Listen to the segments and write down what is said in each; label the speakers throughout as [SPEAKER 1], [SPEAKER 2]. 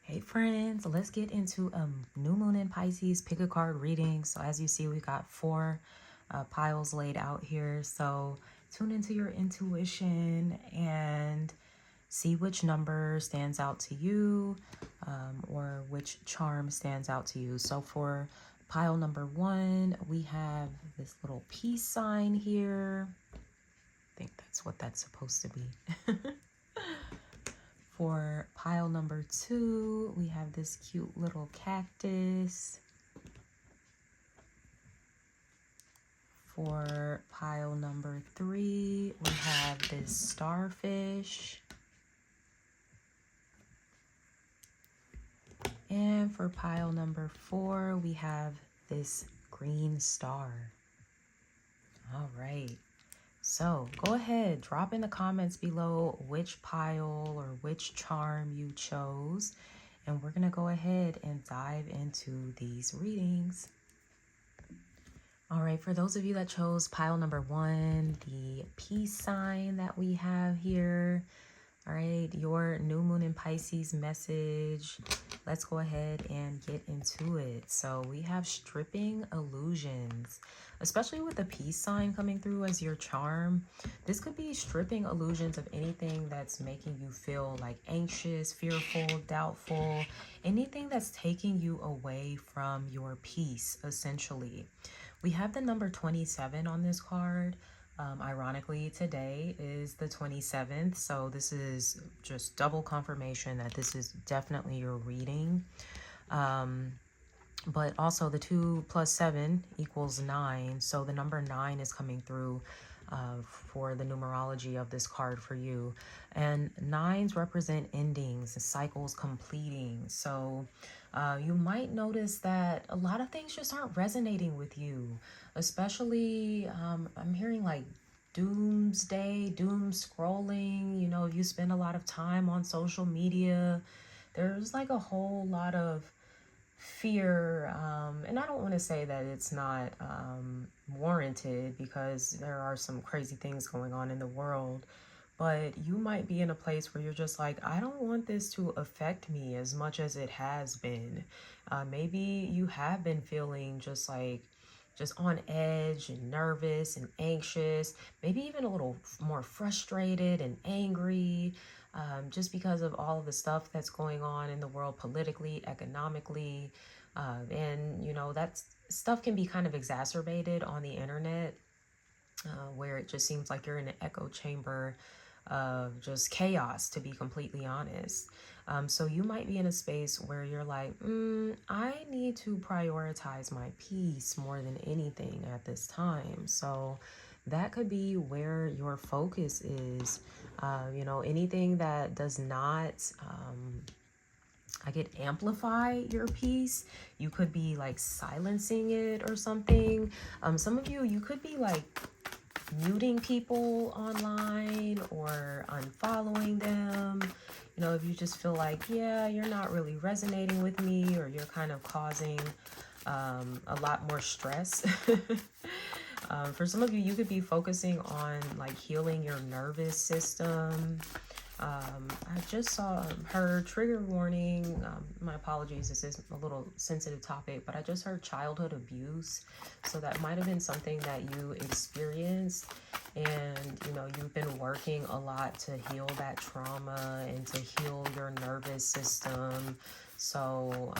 [SPEAKER 1] Hey friends, let's get into new moon in Pisces pick a card reading. So as you see, we got four piles laid out here. So tune into your intuition and see which number stands out to you, or which charm stands out to you. So for pile number one, we have this little peace sign here. I think that's what that's supposed to be. For pile number two, we have this cute little cactus. For pile number three, we have this starfish. And for pile number four, we have this green star. All right. So go ahead, drop in the comments below which pile or which charm you chose. And we're going to go ahead and dive into these readings. All right, for those of you that chose pile number one, the peace sign that we have here. All right, your new moon in Pisces message. Let's go ahead and get into it. So we have stripping illusions, especially with the peace sign coming through as your charm. This could be stripping illusions of anything that's making you feel like anxious, fearful, doubtful, anything that's taking you away from your peace, essentially. We have the number 27 on this card. Ironically, today is the 27th, so this is just double confirmation that this is definitely your reading. But also the 2 plus 7 equals 9, so the number 9 is coming through for the numerology of this card for you. And 9s represent endings, cycles completing. So you might notice that a lot of things just aren't resonating with you, especially I'm hearing like doomsday, doom scrolling. You know, if you spend a lot of time on social media, there's like a whole lot of fear, and I don't want to say that it's not warranted, because there are some crazy things going on in the world, but you might be in a place where you're just like, I don't want this to affect me as much as it has been. Maybe you have been feeling just on edge and nervous and anxious, maybe even a little more frustrated and angry, just because of all of the stuff that's going on in the world politically, economically. And, you know, that stuff can be kind of exacerbated on the internet, where it just seems like you're in an echo chamber of just chaos, to be completely honest. So you might be in a space where you're like, I need to prioritize my peace more than anything at this time. So that could be where your focus is. You know, anything that does not, amplify your peace, you could be like silencing it or something. Some of you could be like muting people online or unfollowing them. You know, if you just feel like, yeah, you're not really resonating with me, or you're kind of causing a lot more stress. For some of you, you could be focusing on like healing your nervous system. I just saw her trigger warning. My apologies, this is a little sensitive topic, but I just heard childhood abuse. So that might have been something that you experienced, and you know, you've been working a lot to heal that trauma and to heal your nervous system. So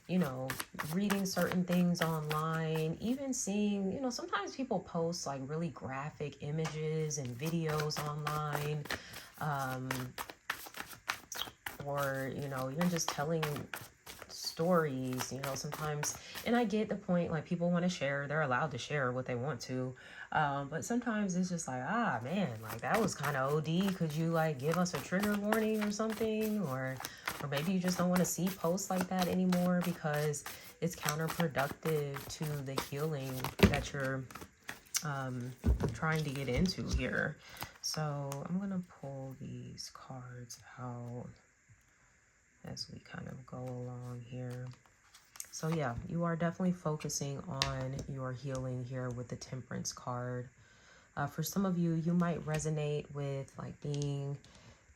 [SPEAKER 1] you know, reading certain things online, even seeing, you know, sometimes people post like really graphic images and videos online, or, you know, even just telling stories, you know, sometimes, and I get the point, like people want to share, they're allowed to share what they want to, but sometimes it's just like, ah man, like that was kind of OD, could you like give us a trigger warning or something, or maybe you just don't want to see posts like that anymore because it's counterproductive to the healing that you're trying to get into here. So I'm gonna pull these cards out as we kind of go along here. So yeah, you are definitely focusing on your healing here with the Temperance card. For some of you, you might resonate with like being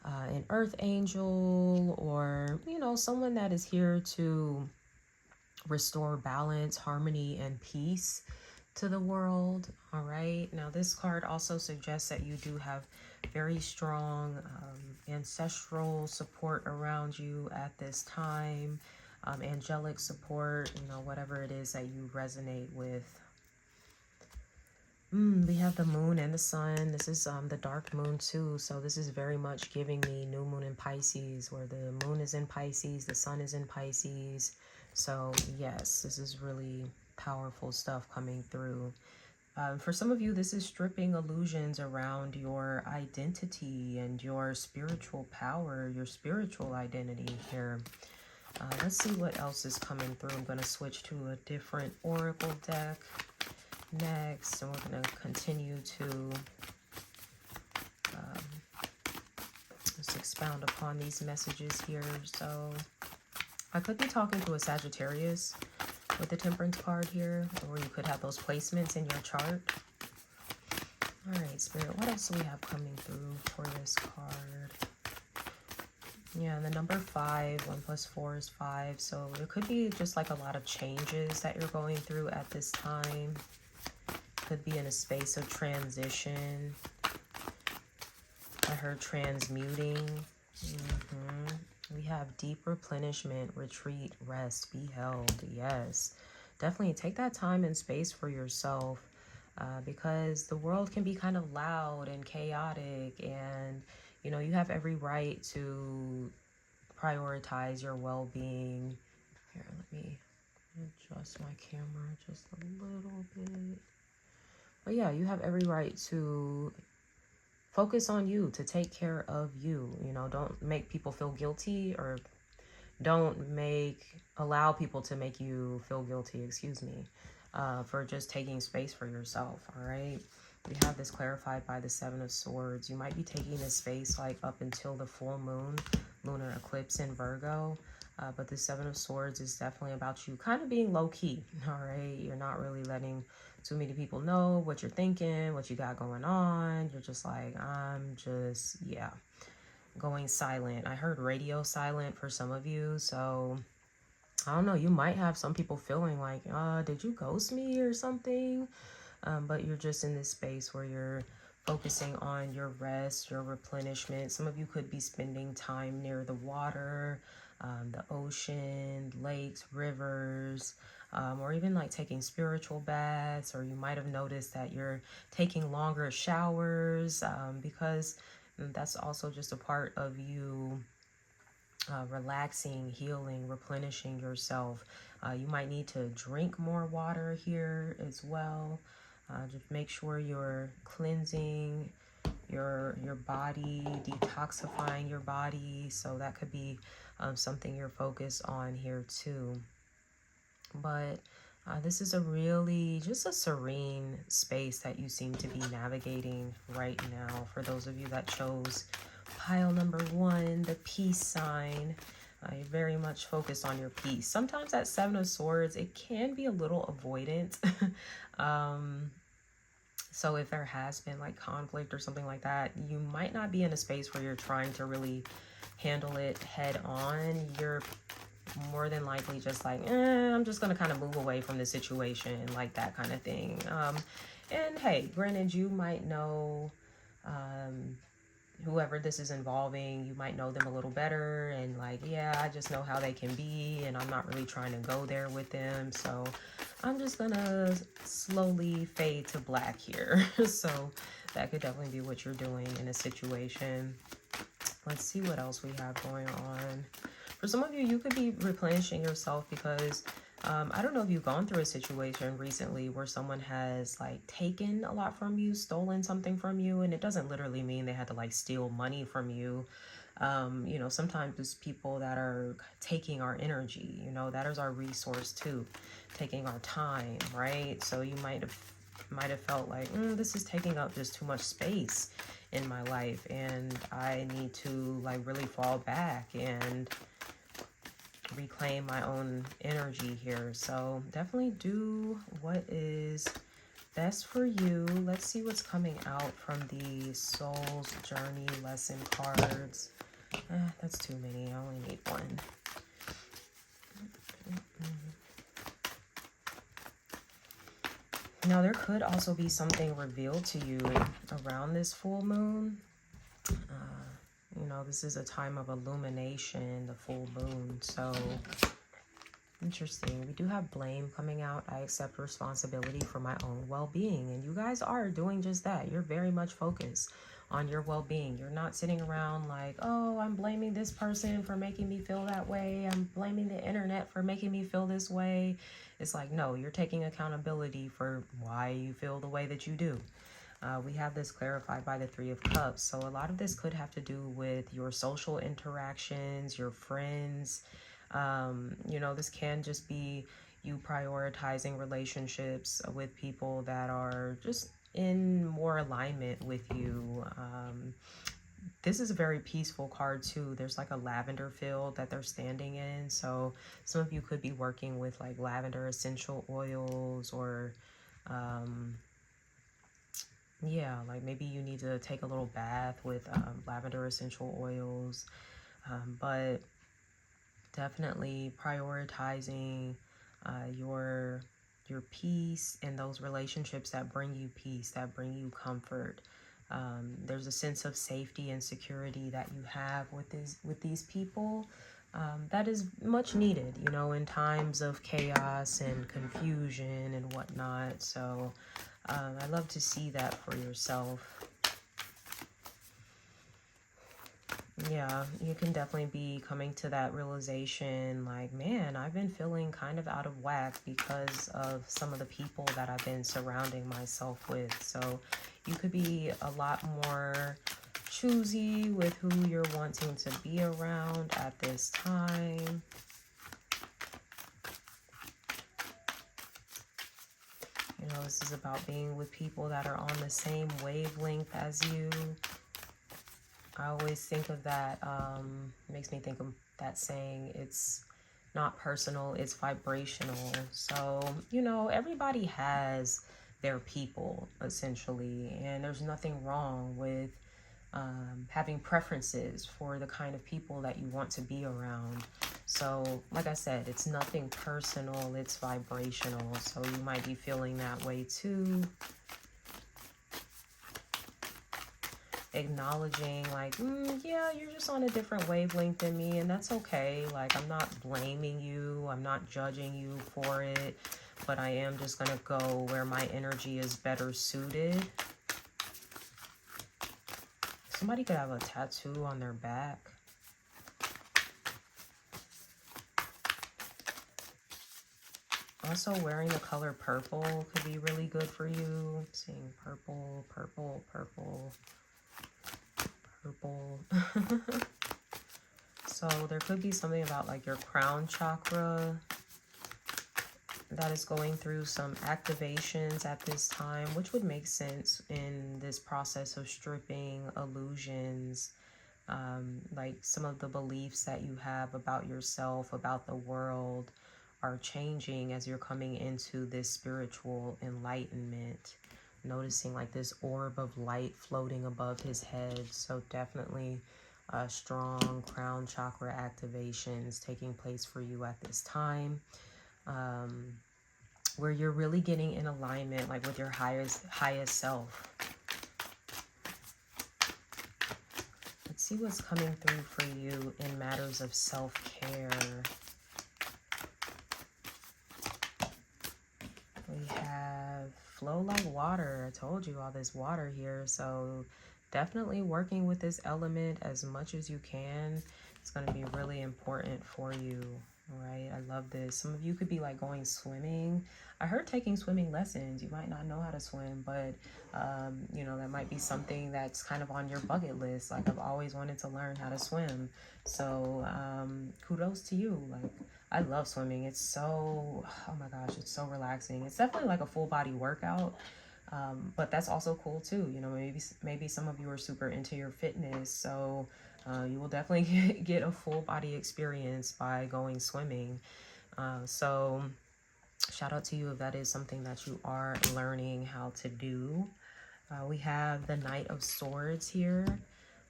[SPEAKER 1] an earth angel, or, you know, know, someone that is here to restore balance, harmony, and peace to the world. All right. Now, this card also suggests that you do have very strong ancestral support around you at this time. Angelic support, you know, whatever it is that you resonate with. We have the moon and the sun. This is the dark moon too. So this is very much giving me new moon in Pisces, where the moon is in Pisces, the sun is in Pisces. So yes, this is really powerful stuff coming through. For some of you, this is stripping illusions around your identity and your spiritual power, your spiritual identity here. Let's see what else is coming through. I'm going to switch to a different oracle deck next, and we're going to continue to just expound upon these messages here. So I could be talking to a Sagittarius with the Temperance card here, or you could have those placements in your chart. All right, Spirit, what else do we have coming through for this card? Yeah, the number 5, 1 + 4 is 5. So it could be just like a lot of changes that you're going through at this time. Could be in a space of transition. I heard transmuting. We have deep replenishment, retreat, rest, be held. Yes, definitely take that time and space for yourself, because the world can be kind of loud and chaotic, and you know, you have every right to prioritize your well-being. Here, let me adjust my camera just a little bit. But yeah, you have every right to focus on you, to take care of you. You know, don't make people feel guilty, or don't allow people to make you feel guilty, excuse me, for just taking space for yourself. All right. We have this clarified by the 7 of Swords. You might be taking this space like up until the full moon, lunar eclipse in Virgo. But the 7 of Swords is definitely about you kind of being low key. All right. You're not really letting too many people know what you're thinking, what you got going on. You're just like, I'm just, yeah, going silent. I heard radio silent for some of you. So I don't know. You might have some people feeling like, did you ghost me or something? But you're just in this space where you're focusing on your rest, your replenishment. Some of you could be spending time near the water, the ocean, lakes, rivers, or even like taking spiritual baths. Or you might have noticed that you're taking longer showers, because that's also just a part of you relaxing, healing, replenishing yourself. You might need to drink more water here as well. Just make sure you're cleansing your body, detoxifying your body. So that could be something you're focused on here too. But this is a really just a serene space that you seem to be navigating right now. For those of you that chose pile number 1, the peace sign, you're very much focused on your peace. Sometimes that 7 of Swords, it can be a little avoidant. So if there has been like conflict or something like that, you might not be in a space where you're trying to really handle it head on. You're more than likely just like, I'm just going to kind of move away from the situation, like that kind of thing. And hey, granted, you might know whoever this is involving, you might know them a little better, and like, yeah, I just know how they can be, and I'm not really trying to go there with them, so I'm just gonna slowly fade to black here. So that could definitely be what you're doing in a situation. Let's see what else we have going on. For some of you, you could be replenishing yourself because I don't know if you've gone through a situation recently where someone has like taken a lot from you, stolen something from you, and it doesn't literally mean they had to like steal money from you. You know, sometimes it's people that are taking our energy, you know, that is our resource too, taking our time, right? So you might have felt like, this is taking up just too much space in my life, and I need to like really fall back and reclaim my own energy here. So definitely do what is best for you. Let's see what's coming out from the Soul's Journey lesson cards. That's too many. I only need 1. Now, there could also be something revealed to you around this full moon. You know, this is a time of illumination, the full moon. So, interesting. We do have blame coming out. I accept responsibility for my own well-being. And you guys are doing just that. You're very much focused on your well-being. You're not sitting around like, oh, I'm blaming this person for making me feel that way. I'm blaming the internet for making me feel this way. It's like, no, you're taking accountability for why you feel the way that you do. We have this clarified by the Three of Cups. So a lot of this could have to do with your social interactions, your friends. You know, this can just be you prioritizing relationships with people that are just in more alignment with you. This is a very peaceful card too. There's like a lavender field that they're standing in. So some of you could be working with like lavender essential oils, or yeah, like maybe you need to take a little bath with lavender essential oils. But definitely prioritizing your peace and those relationships that bring you peace, that bring you comfort. There's a sense of safety and security that you have with these people, that is much needed, you know, in times of chaos and confusion and whatnot. So I love to see that for yourself. Yeah, you can definitely be coming to that realization like, man, I've been feeling kind of out of whack because of some of the people that I've been surrounding myself with. So you could be a lot more choosy with who you're wanting to be around at this time. You know, this is about being with people that are on the same wavelength as you. I always think of that, makes me think of that saying, it's not personal, it's vibrational. So, you know, everybody has their people, essentially, and there's nothing wrong with having preferences for the kind of people that you want to be around. So, like I said, it's nothing personal, it's vibrational. So you might be feeling that way too. Acknowledging like, yeah, you're just on a different wavelength than me, and that's okay. Like, I'm not blaming you, I'm not judging you for it, but I am just gonna go where my energy is better suited. Somebody could have a tattoo on their back. Also, wearing the color purple could be really good for you. I'm seeing purple, purple, purple. Purple. So there could be something about like your crown chakra that is going through some activations at this time, which would make sense in this process of stripping illusions. Like some of the beliefs that you have about yourself, about the world, are changing as you're coming into this spiritual enlightenment. Noticing like this orb of light floating above his head. So definitely strong crown chakra activations taking place for you at this time, where you're really getting in alignment like with your highest self. Let's see what's coming through for you in matters of self-care. We have flow like water. I told you all this water here. So definitely working with this element as much as you can. It's going to be really important for you. All right. I love this. Some of you could be like going swimming. I heard taking swimming lessons. You might not know how to swim, but you know, that might be something that's kind of on your bucket list. Like, I've always wanted to learn how to swim. So kudos to you. Like, I love swimming. It's so, oh my gosh, it's so relaxing. It's definitely like a full body workout. But that's also cool too. You know, maybe some of you are super into your fitness. So you will definitely get a full body experience by going swimming. So shout out to you if that is something that you are learning how to do. We have the Knight of Swords here.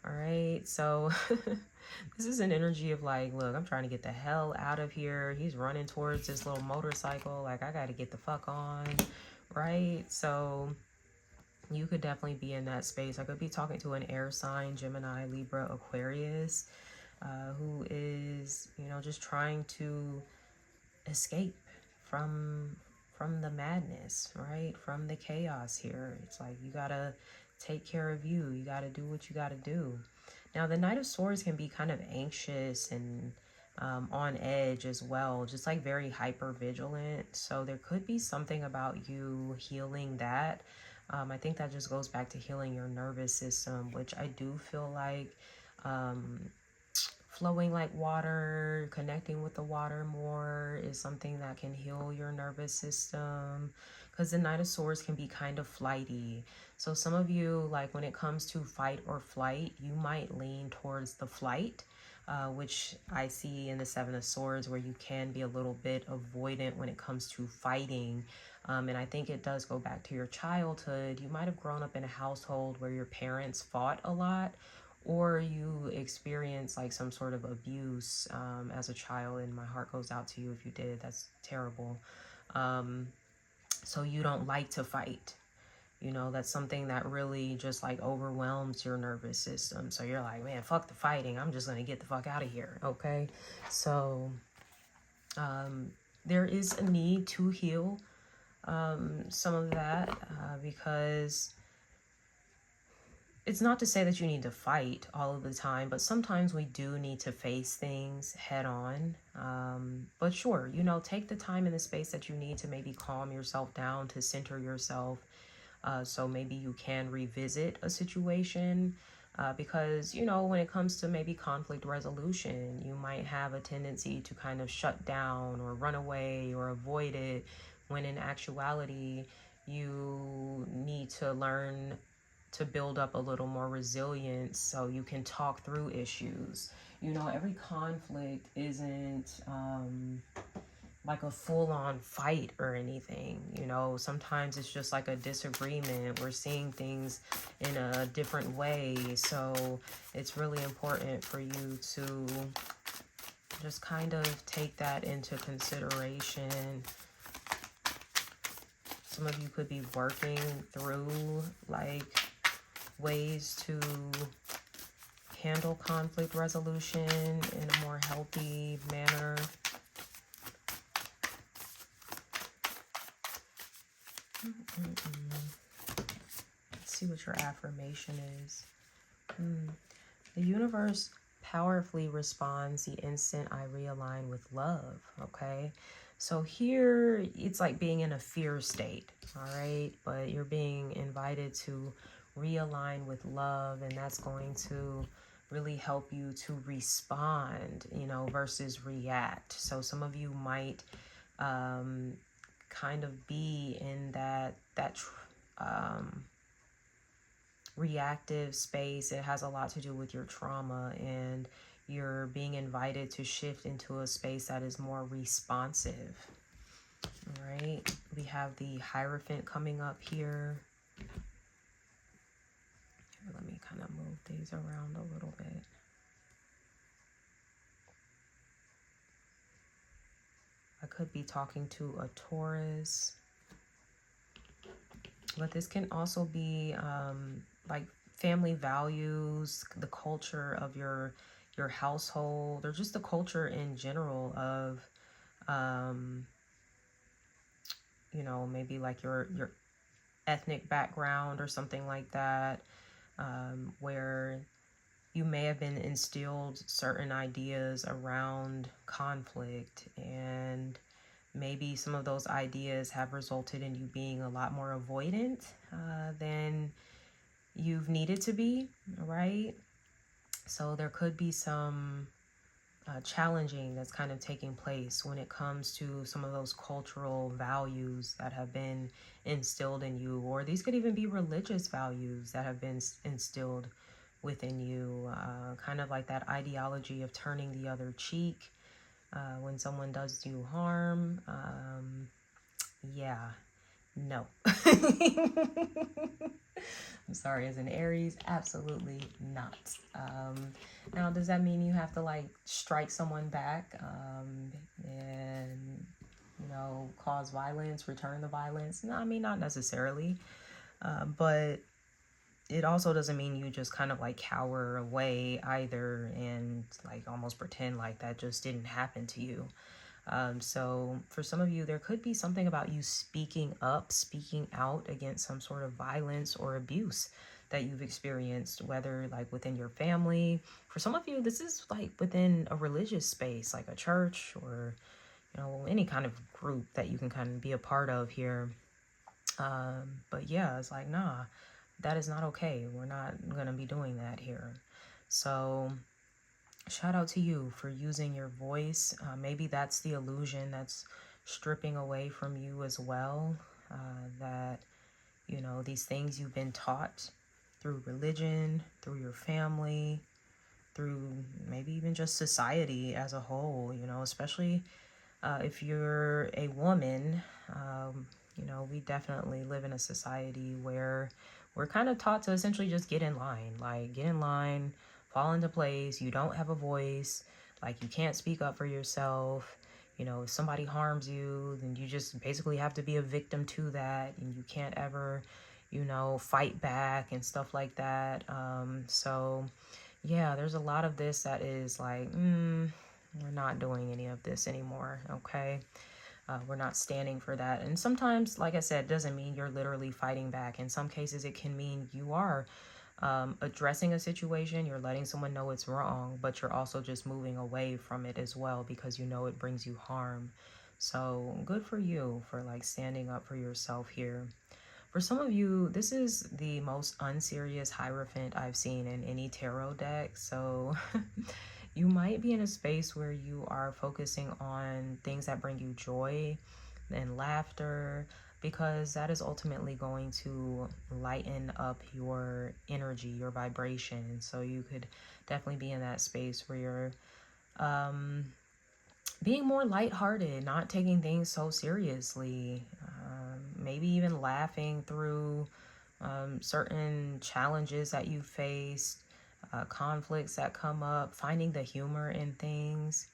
[SPEAKER 1] All right, so this is an energy of like, look, I'm trying to get the hell out of here. He's running towards this little motorcycle. Like, I got to get the fuck on. right? So you could definitely be in that space. I could be talking to an air sign, Gemini, Libra, Aquarius, who is, you know, just trying to escape from the madness, right? From the chaos here. It's like you gotta take care of you. You gotta do what you gotta do. Now, the Knight of Swords can be kind of anxious and on edge as well, just like very hyper vigilant. So there could be something about you healing that. I think that just goes back to healing your nervous system, which I do feel like flowing like water, connecting with the water more is something that can heal your nervous system, because the Knight of Swords can be kind of flighty. So some of you, like when it comes to fight or flight, you might lean towards the flight, which I see in the Seven of Swords, where you can be a little bit avoidant when it comes to fighting. And I think it does go back to your childhood. You might have grown up in a household where your parents fought a lot, or you experience like some sort of abuse as a child, and my heart goes out to you if you did. That's terrible. So you don't like to fight. You know, that's something that really just like overwhelms your nervous system. So you're like, man, fuck the fighting. I'm just going to get the fuck out of here. Okay. So there is a need to heal some of that because it's not to say that you need to fight all of the time, but sometimes we do need to face things head on. But sure, you know, take the time and the space that you need to maybe calm yourself down, to center yourself. So maybe you can revisit a situation because, you know, when it comes to maybe conflict resolution, you might have a tendency to kind of shut down or run away or avoid it, when in actuality, you need to learn to build up a little more resilience so you can talk through issues. You know, every conflict isn't like a full-on fight or anything. You know, sometimes it's just like a disagreement. We're seeing things in a different way. So it's really important for you to just kind of take that into consideration. Some of you could be working through like ways to handle conflict resolution in a more healthy manner. Let's see what your affirmation is. The universe powerfully responds the instant I realign with love. Okay. So here it's like being in a fear state. All right. But you're being invited to realign with love, and that's going to really help you to respond, you know, versus react. So some of you might kind of be in that reactive space. It has a lot to do with your trauma, and you're being invited to shift into a space that is more responsive. All right, we have the Hierophant coming up here. Let me kind of move these around a little bit. I could be talking to a Taurus, but this can also be like family values, the culture of your household, or just the culture in general of you know, maybe like your ethnic background or something like that, where you may have been instilled certain ideas around conflict, and maybe some of those ideas have resulted in you being a lot more avoidant than you've needed to be, right? So there could be some challenging that's kind of taking place when it comes to some of those cultural values that have been instilled in you, or these could even be religious values that have been instilled within you, kind of like that ideology of turning the other cheek when someone does you harm. Yeah, no. I'm sorry, as an Aries, absolutely not. Now, does that mean you have to like strike someone back and, you know, cause violence, return the violence. No, I mean, not necessarily. But it also doesn't mean you just kind of like cower away either and like almost pretend like that just didn't happen to you. So for some of you, there could be something about you speaking up, speaking out against some sort of violence or abuse that you've experienced, whether like within your family. For some of you, this is like within a religious space, like a church or, you know, any kind of group that you can kind of be a part of here. But yeah, it's like, nah, that is not okay. We're not going to be doing that here. So shout out to you for using your voice. Maybe that's the illusion that's stripping away from you as well. That, you know, these things you've been taught through religion, through your family, through maybe even just society as a whole, you know, especially if you're a woman. You know, we definitely live in a society where we're kind of taught to essentially just get in line, like get in line, fall into place. You don't have a voice, like you can't speak up for yourself. You know, if somebody harms you, then you just basically have to be a victim to that, and you can't ever, you know, fight back and stuff like that. So yeah, there's a lot of this that is like, we're not doing any of this anymore, okay? We're not standing for that. And sometimes, like I said, doesn't mean you're literally fighting back. In some cases, it can mean you are addressing a situation, you're letting someone know it's wrong, but you're also just moving away from it as well because you know it brings you harm. So good for you for like standing up for yourself here. For some of you, this is the most unserious Hierophant I've seen in any tarot deck. So you might be in a space where you are focusing on things that bring you joy and laughter, because that is ultimately going to lighten up your energy, your vibration. So you could definitely be in that space where you're being more lighthearted, not taking things so seriously, maybe even laughing through certain challenges that you faced, conflicts that come up, finding the humor in things,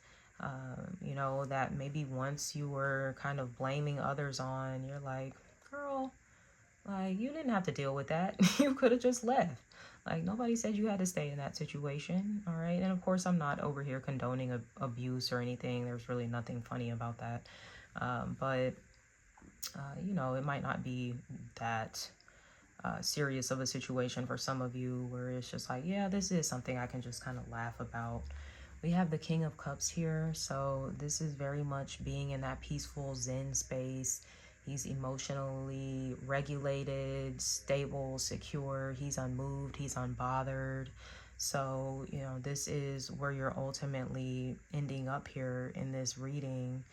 [SPEAKER 1] you know, that maybe once you were kind of blaming others on, you're like, girl, like, you didn't have to deal with that. You could have just left. Like, nobody said you had to stay in that situation, all right? And of course, I'm not over here condoning abuse or anything. There's really nothing funny about that. But, you know, it might not be that serious of a situation for some of you where it's just like, yeah, this is something I can just kind of laugh about. We have the King of Cups here. So this is very much being in that peaceful Zen space. He's emotionally regulated, stable, secure. He's unmoved. He's unbothered. So, you know, this is where you're ultimately ending up here in this reading,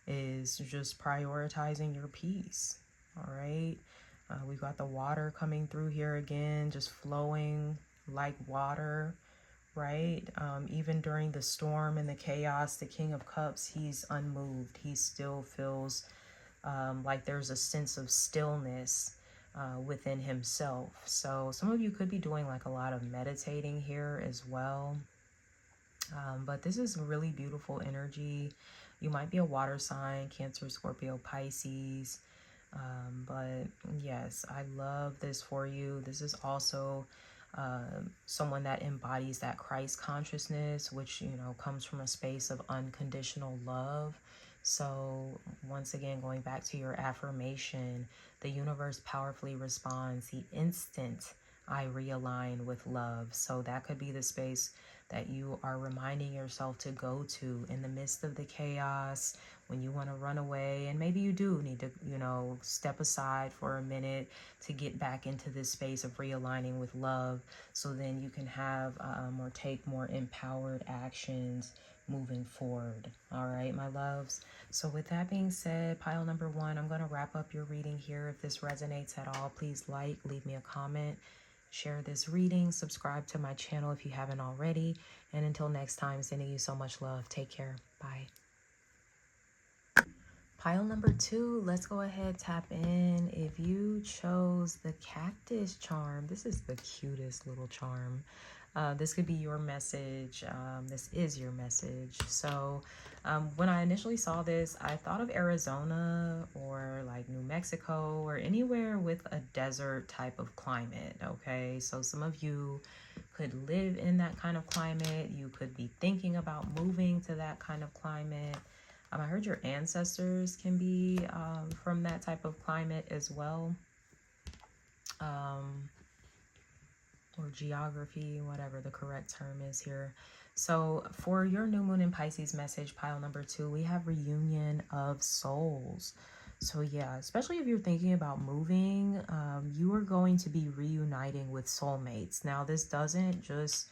[SPEAKER 1] is just prioritizing your peace. All right. We've got the water coming through here again, just flowing like water, right? Even during the storm and the chaos, the King of Cups, he's unmoved. He still feels like there's a sense of stillness within himself. So some of you could be doing like a lot of meditating here as well. But this is really beautiful energy. You might be a water sign, Cancer, Scorpio, Pisces. But yes, I love this for you. This is also someone that embodies that Christ consciousness, which, you know, comes from a space of unconditional love. So once again, going back to your affirmation, the universe powerfully responds the instant I realign with love. So that could be the space that you are reminding yourself to go to in the midst of the chaos, when you want to run away, and maybe you do need to, you know, step aside for a minute to get back into this space of realigning with love, so then you can have or take more empowered actions moving forward. All right, my loves. So with that being said, pile number one, I'm going to wrap up your reading here. If this resonates at all, please like, leave me a comment, share this reading, subscribe to my channel if you haven't already. And until next time, sending you so much love. Take care. Bye. Pile number two, let's go ahead, tap in. If you chose the Cactus charm, this is the cutest little charm. This could be your message. This is your message. So when I initially saw this, I thought of Arizona or like New Mexico or anywhere with a desert type of climate. Okay, so some of you could live in that kind of climate. You could be thinking about moving to that kind of climate. I heard your ancestors can be from that type of climate as well. Or geography, whatever the correct term is here. So for your new moon in Pisces message, pile number 2, we have reunion of souls. So yeah, especially if you're thinking about moving, you are going to be reuniting with soulmates. Now, this doesn't just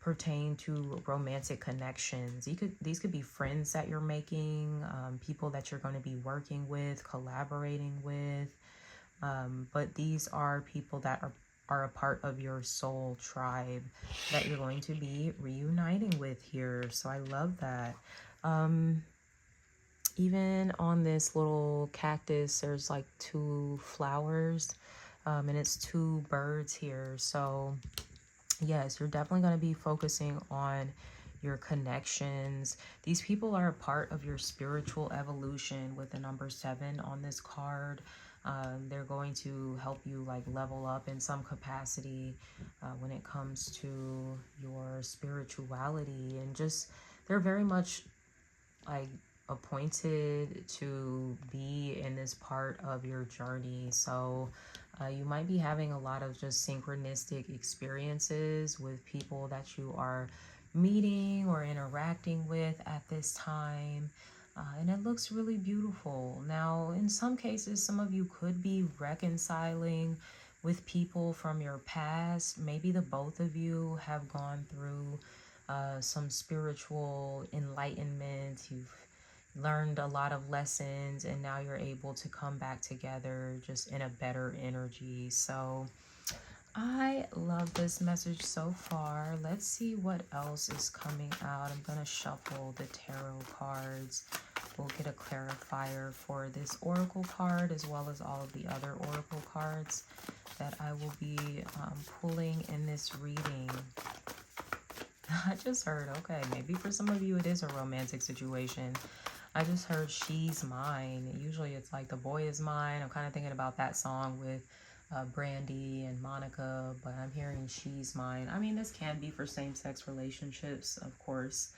[SPEAKER 1] pertain to romantic connections. These could be friends that you're making, people that you're going to be working with, collaborating with. But these are people that are a part of your soul tribe that you're going to be reuniting with here. So I love that. Even on this little cactus, there's like 2 flowers, and it's 2 birds here. So yes, you're definitely going to be focusing on your connections. These people are a part of your spiritual evolution with the number 7 on this card. They're going to help you like level up in some capacity when it comes to your spirituality, and just they're very much like appointed to be in this part of your journey. So you might be having a lot of just synchronistic experiences with people that you are meeting or interacting with at this time. And it looks really beautiful. Now, in some cases, some of you could be reconciling with people from your past. Maybe the both of you have gone through some spiritual enlightenment. You've learned a lot of lessons, and now you're able to come back together just in a better energy. So I love this message so far. Let's see what else is coming out. I'm going to shuffle the tarot cards. We'll get a clarifier for this oracle card as well as all of the other oracle cards that I will be pulling in this reading. I just heard, okay, maybe for some of you it is a romantic situation. I just heard she's mine. Usually it's like the boy is mine. I'm kind of thinking about that song with Brandy and Monica, but I'm hearing she's mine. I mean, this can be for same-sex relationships, of course.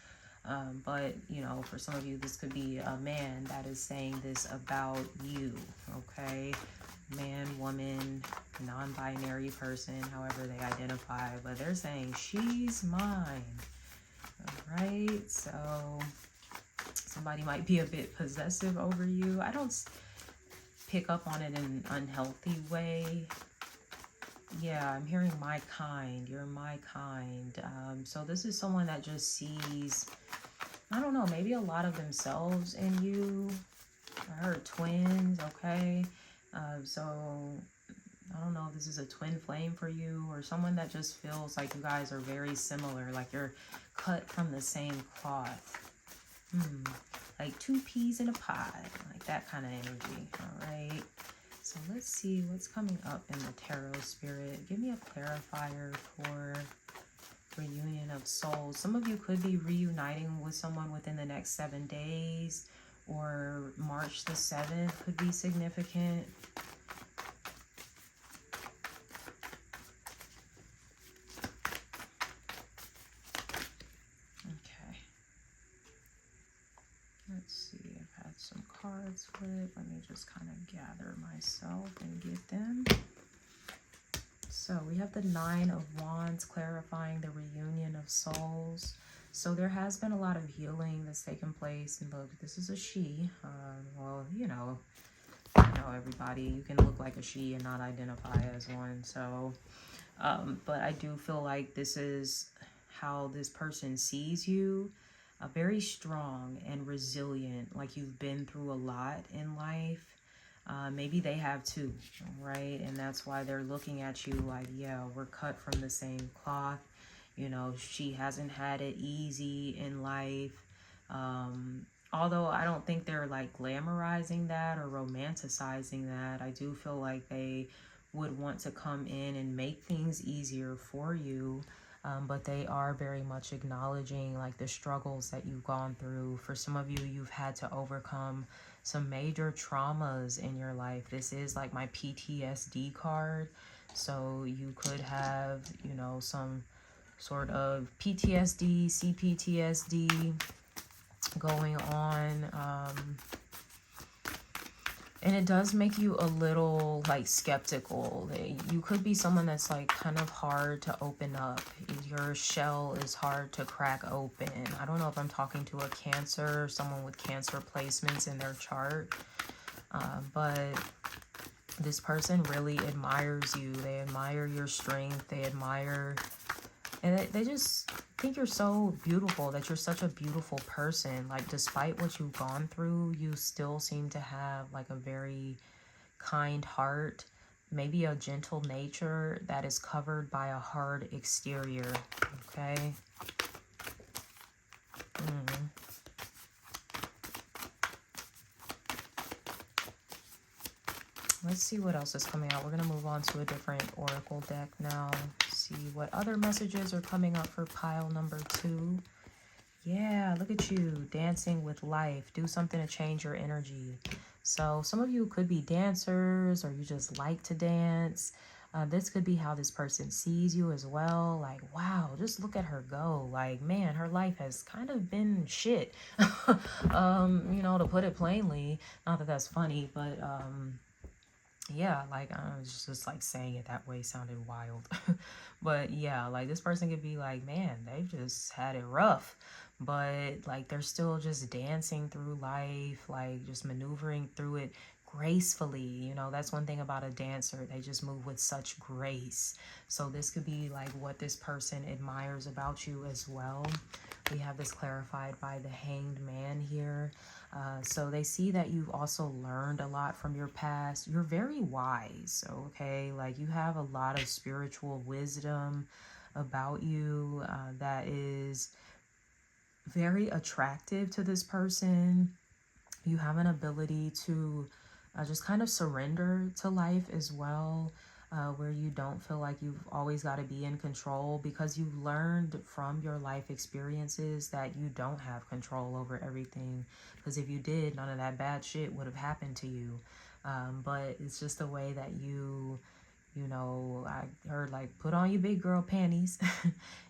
[SPEAKER 1] But, you know, for some of you, this could be a man that is saying this about you, okay? Man, woman, non-binary person, however they identify, but they're saying she's mine, all right? So somebody might be a bit possessive over you. I don't pick up on it in an unhealthy way. Yeah, I'm hearing my kind. You're my kind. So this is someone that just sees, I don't know, maybe a lot of themselves in you. I heard twins, okay? So I don't know if this is a twin flame for you or someone that just feels like you guys are very similar, like you're cut from the same cloth. Like 2 peas in a pod, like that kind of energy, all right? So let's see what's coming up in the tarot spirit. Give me a clarifier for reunion of souls. Some of you could be reuniting with someone within the next 7 days, or March the 7th could be significant. Okay. Let's see, I've had some cards flipped. Let me just kind of gather myself and get them. So we have the 9 of Wands clarifying the reunion of souls. So there has been a lot of healing that's taken place. And look, this is a she. Well, you know everybody. You can look like a she and not identify as one. So, but I do feel like this is how this person sees you. Very strong and resilient, like you've been through a lot in life. Maybe they have too, right? And that's why they're looking at you like, yeah, we're cut from the same cloth. You know, she hasn't had it easy in life. Although I don't think they're like glamorizing that or romanticizing that. I do feel like they would want to come in and make things easier for you. but they are very much acknowledging like the struggles that you've gone through. For some of you, you've had to overcome some major traumas in your life. This is like my PTSD card. So you could have, you know, some sort of PTSD, CPTSD going on. And it does make you a little like skeptical. You could be someone that's like kind of hard to open up. Your shell is hard to crack open. I don't know if I'm talking to a Cancer, someone with Cancer placements in their chart. But this person really admires you. They admire your strength. They admire, and they just think you're so beautiful, that you're such a beautiful person. Like, despite what you've gone through, you still seem to have like a very kind heart, maybe a gentle nature that is covered by a hard exterior. Okay. Let's see what else is coming out. We're going to move on to a different oracle deck now. See what other messages are coming up for pile number 2. Yeah, look at you dancing with life. Do something to change your energy. So some of you could be dancers, or you just like to dance. This could be how this person sees you as well. Like, wow, just look at her go. Like, man, her life has kind of been shit. You know, to put it plainly. Not that that's funny, but yeah, like I was just like saying it that way sounded wild. But yeah, like this person could be like, man, they've just had it rough, but like they're still just dancing through life, like just maneuvering through it gracefully. You know, that's one thing about a dancer. They just move with such grace. So this could be like what this person admires about you as well. We have this clarified by the Hanged Man here. So they see that you've also learned a lot from your past. You're very wise, okay? Like you have a lot of spiritual wisdom about you that is very attractive to this person. You have an ability to just kind of surrender to life as well. Where you don't feel like you've always got to be in control, because you've learned from your life experiences that you don't have control over everything. Because if you did, none of that bad shit would have happened to you. But it's just the way that you know, I heard like put on your big girl panties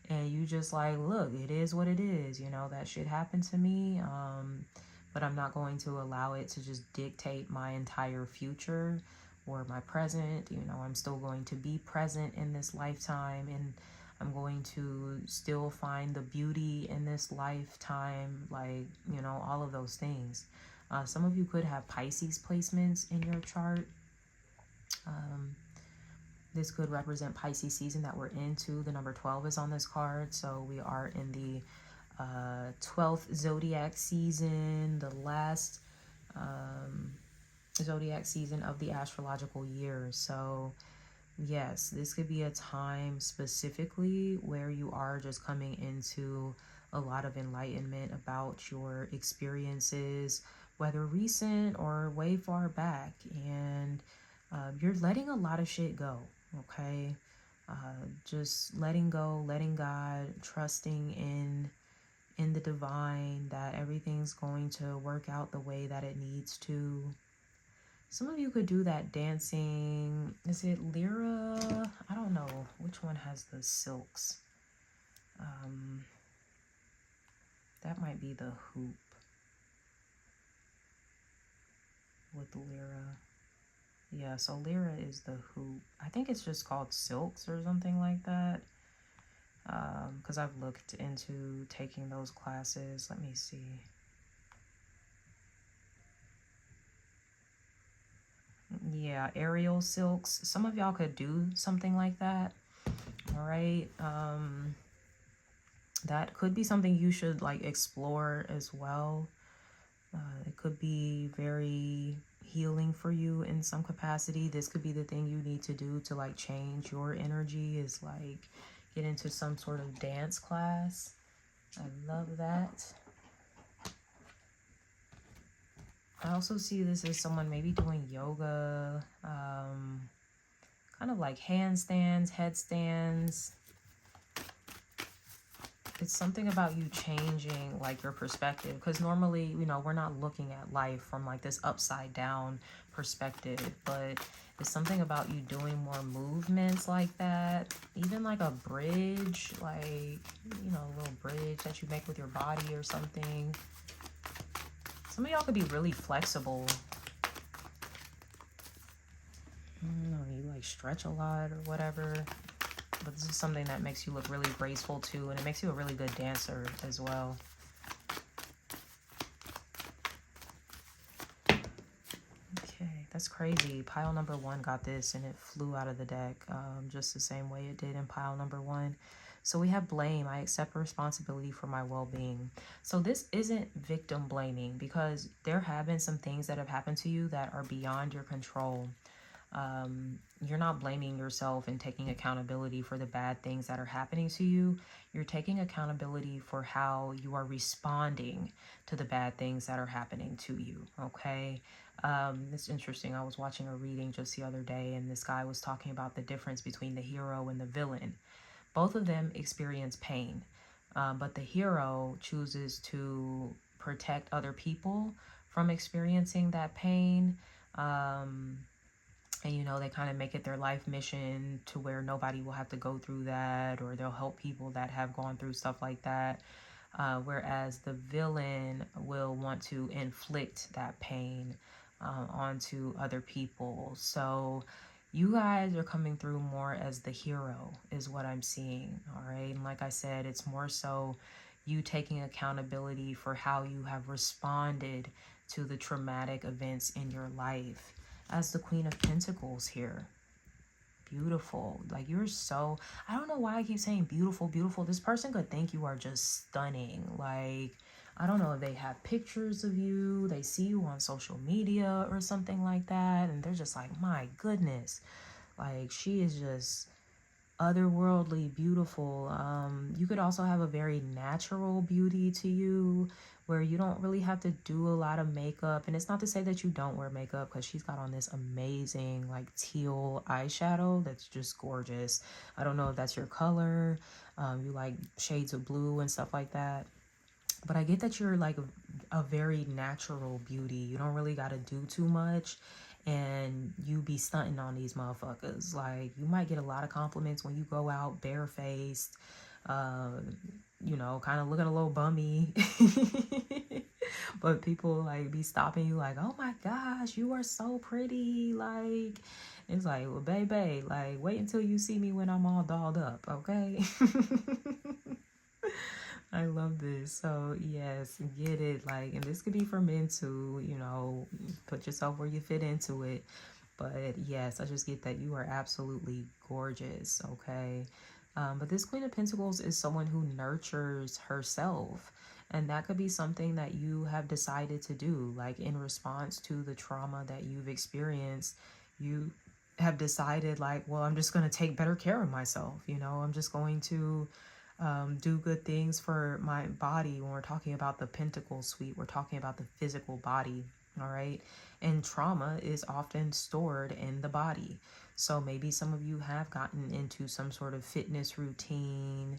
[SPEAKER 1] and you just like, look, it is what it is. You know, that shit happened to me. But I'm not going to allow it to just dictate my entire future or my present. You know, I'm still going to be present in this lifetime, and I'm going to still find the beauty in this lifetime, like, you know, all of those things. Some of you could have Pisces placements in your chart. This could represent Pisces season that we're into. The number 12 is on this card, so we are in the 12th zodiac season, the last zodiac season of the astrological year. So yes, this could be a time specifically where you are just coming into a lot of enlightenment about your experiences, whether recent or way far back, and you're letting a lot of shit go. Okay, just letting go, letting God, trusting in the divine, that everything's going to work out the way that it needs to. Some of you could do that dancing. Is it Lyra? I don't know which one has the silks. That might be the hoop with Lyra. Yeah, so Lyra is the hoop. I think it's just called silks or something like that. Because I've looked into taking those classes. Let me see. Yeah, aerial silks. Some of y'all could do something like that. All right. That could be something you should like explore as well. It could be very healing for you in some capacity. This could be the thing you need to do to like change your energy, is like get into some sort of dance class. I love that. I also see this as someone maybe doing yoga, kind of like handstands, headstands. it's something about you changing like your perspective, because normally, you know, we're not looking at life from like this upside down perspective, but it's something about you doing more movements like that, even like a bridge, like, you know, a little bridge that you make with your body or something. Some of y'all could be really flexible. You know, you like stretch a lot or whatever. But this is something that makes you look really graceful too, and it makes you a really good dancer as well. Okay, that's crazy. Pile number 1 got this and it flew out of the deck just the same way it did in pile number 1. So we have blame. I accept responsibility for my well-being. So this isn't victim blaming, because there have been some things that have happened to you that are beyond your control. You're not blaming yourself and taking accountability for the bad things that are happening to you. You're taking accountability for how you are responding to the bad things that are happening to you. Okay. It's interesting. I was watching a reading just the other day, and this guy was talking about the difference between the hero and the villain. Both of them experience pain, but the hero chooses to protect other people from experiencing that pain. And, you know, they kind of make it their life mission to where nobody will have to go through that, or they'll help people that have gone through stuff like that. Whereas the villain will want to inflict that pain onto other people. So you guys are coming through more as the hero is what I'm seeing. All right. And like I said, it's more so you taking accountability for how you have responded to the traumatic events in your life. As the Queen of Pentacles here. Beautiful. Like, you're so, I don't know why I keep saying beautiful, beautiful. This person could think you are just stunning. Like, I don't know if they have pictures of you, they see you on social media or something like that, and they're just like, my goodness, like, she is just otherworldly beautiful. You could also have a very natural beauty to you, where you don't really have to do a lot of makeup. And it's not to say that you don't wear makeup, because she's got on this amazing like teal eyeshadow that's just gorgeous. I don't know if that's your color. You like shades of blue and stuff like that. But I get that you're like a very natural beauty. You don't really got to do too much. And you be stunting on these motherfuckers. Like, you might get a lot of compliments when you go out barefaced, you know, kind of looking a little bummy. But people like be stopping you like, oh my gosh, you are so pretty. Like, it's like, well, baby, like, wait until you see me when I'm all dolled up, okay? I love this. So yes, get it. Like, and this could be for men too, you know, put yourself where you fit into it. But yes, I just get that you are absolutely gorgeous. Okay. But this Queen of Pentacles is someone who nurtures herself. And that could be something that you have decided to do, like in response to the trauma that you've experienced. You have decided like, well, I'm just going to take better care of myself. You know, I'm just going to do good things for my body. When we're talking about the Pentacle suite, we're talking about the physical body. All right. And trauma is often stored in the body. So maybe some of you have gotten into some sort of fitness routine.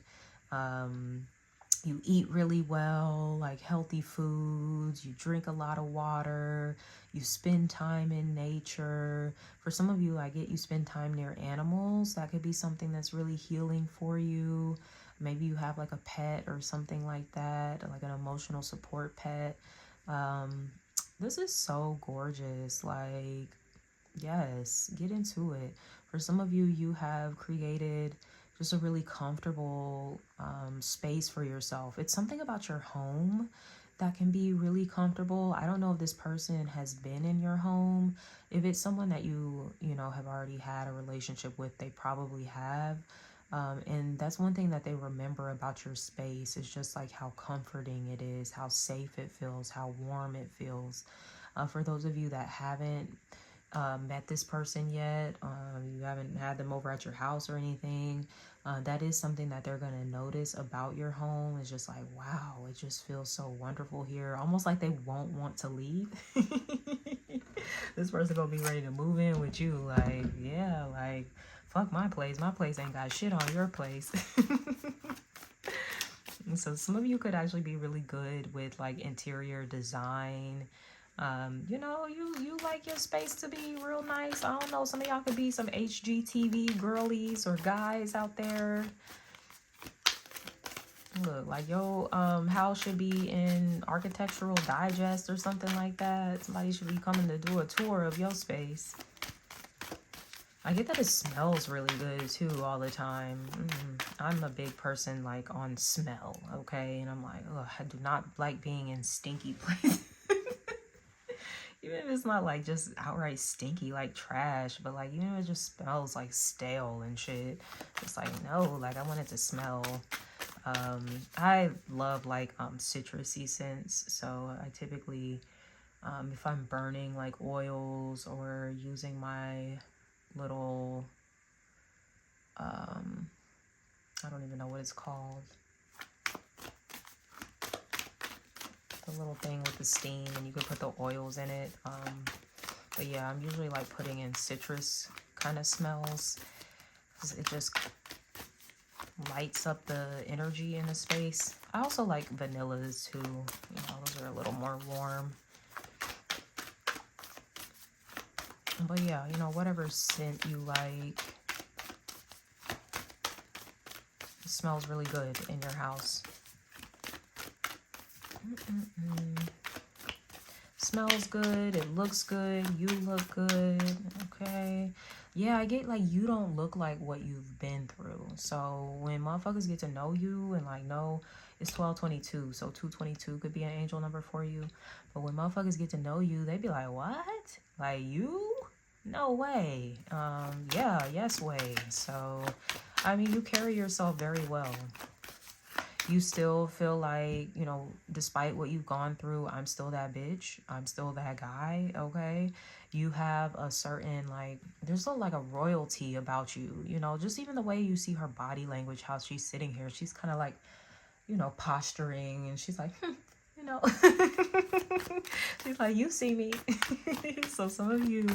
[SPEAKER 1] You eat really well, like healthy foods, you drink a lot of water, you spend time in nature. For some of you, I get you spend time near animals. That could be something that's really healing for you. Maybe you have like a pet or something like that, like an emotional support pet. This is so gorgeous. Like, yes, get into it. For some of you, you have created just a really comfortable space for yourself. It's something about your home that can be really comfortable. I don't know if this person has been in your home. If it's someone that you know, have already had a relationship with, they probably have. And that's one thing that they remember about your space is just like how comforting it is, how safe it feels, how warm it feels. For those of you that haven't met this person yet, you haven't had them over at your house or anything, that is something that they're going to notice about your home. It's just like, wow, it just feels so wonderful here. Almost like they won't want to leave. This person going to be ready to move in with you. Like, yeah, like, fuck my place. My place ain't got shit on your place. So some of you could actually be really good with like interior design. You know, you like your space to be real nice. I don't know, some of y'all could be some HGTV girlies or guys out there. Look, like your house should be in Architectural Digest or something like that. Somebody should be coming to do a tour of your space. I get that it smells really good too all the time. I'm a big person like on smell, okay? And I'm like, ugh, I do not like being in stinky places. Even if it's not like just outright stinky like trash, but like even if it just smells like stale and shit, it's like no, like I want it to smell. I love like citrusy scents, so I typically if I'm burning like oils or using my little I don't even know what it's called, the little thing with the steam and you can put the oils in it, but yeah, I'm usually like putting in citrus kind of smells because it just lights up the energy in the space. I also like vanillas too, you know, those are a little more warm. But yeah, you know, whatever scent you like, it smells really good in your house. Smells good, it looks good, you look good, okay? Yeah, I get like you don't look like what you've been through. So when motherfuckers get to know you and like know it's 1222, so 222 could be an angel number for you. But when motherfuckers get to know you, they be like, what? Like you? No way. Yeah, yes way. So I mean, you carry yourself very well. You still feel like, you know, despite what you've gone through, I'm still that bitch. I'm still that guy, okay? You have a certain, like, there's a, like a royalty about you, you know? Just even the way you see her body language, how she's sitting here. She's kind of like, you know, posturing, and she's like, you know. She's like, you see me. So some of you,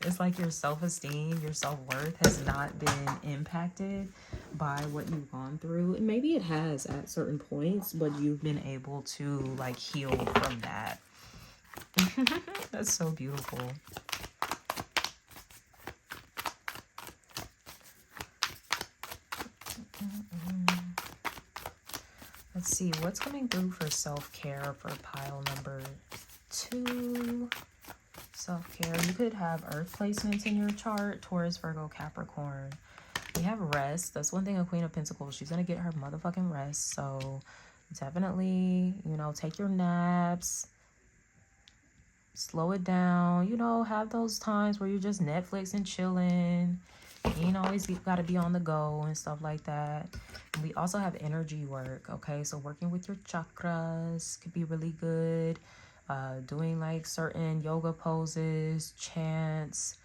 [SPEAKER 1] it's like your self-esteem, your self-worth has not been impacted by what you've gone through. And maybe it has at certain points, but you've been able to like heal from that. That's so beautiful. Let's see what's coming through for self-care for pile number 2. Self-care. You could have earth placements in your chart. Taurus, Virgo, Capricorn. We have rest. That's one thing, a Queen of Pentacles. She's going to get her motherfucking rest. So definitely, you know, take your naps. Slow it down. You know, have those times where you're just Netflix and chilling. You ain't always got to be on the go and stuff like that. And we also have energy work, okay? So working with your chakras could be really good. Doing like certain yoga poses, chants,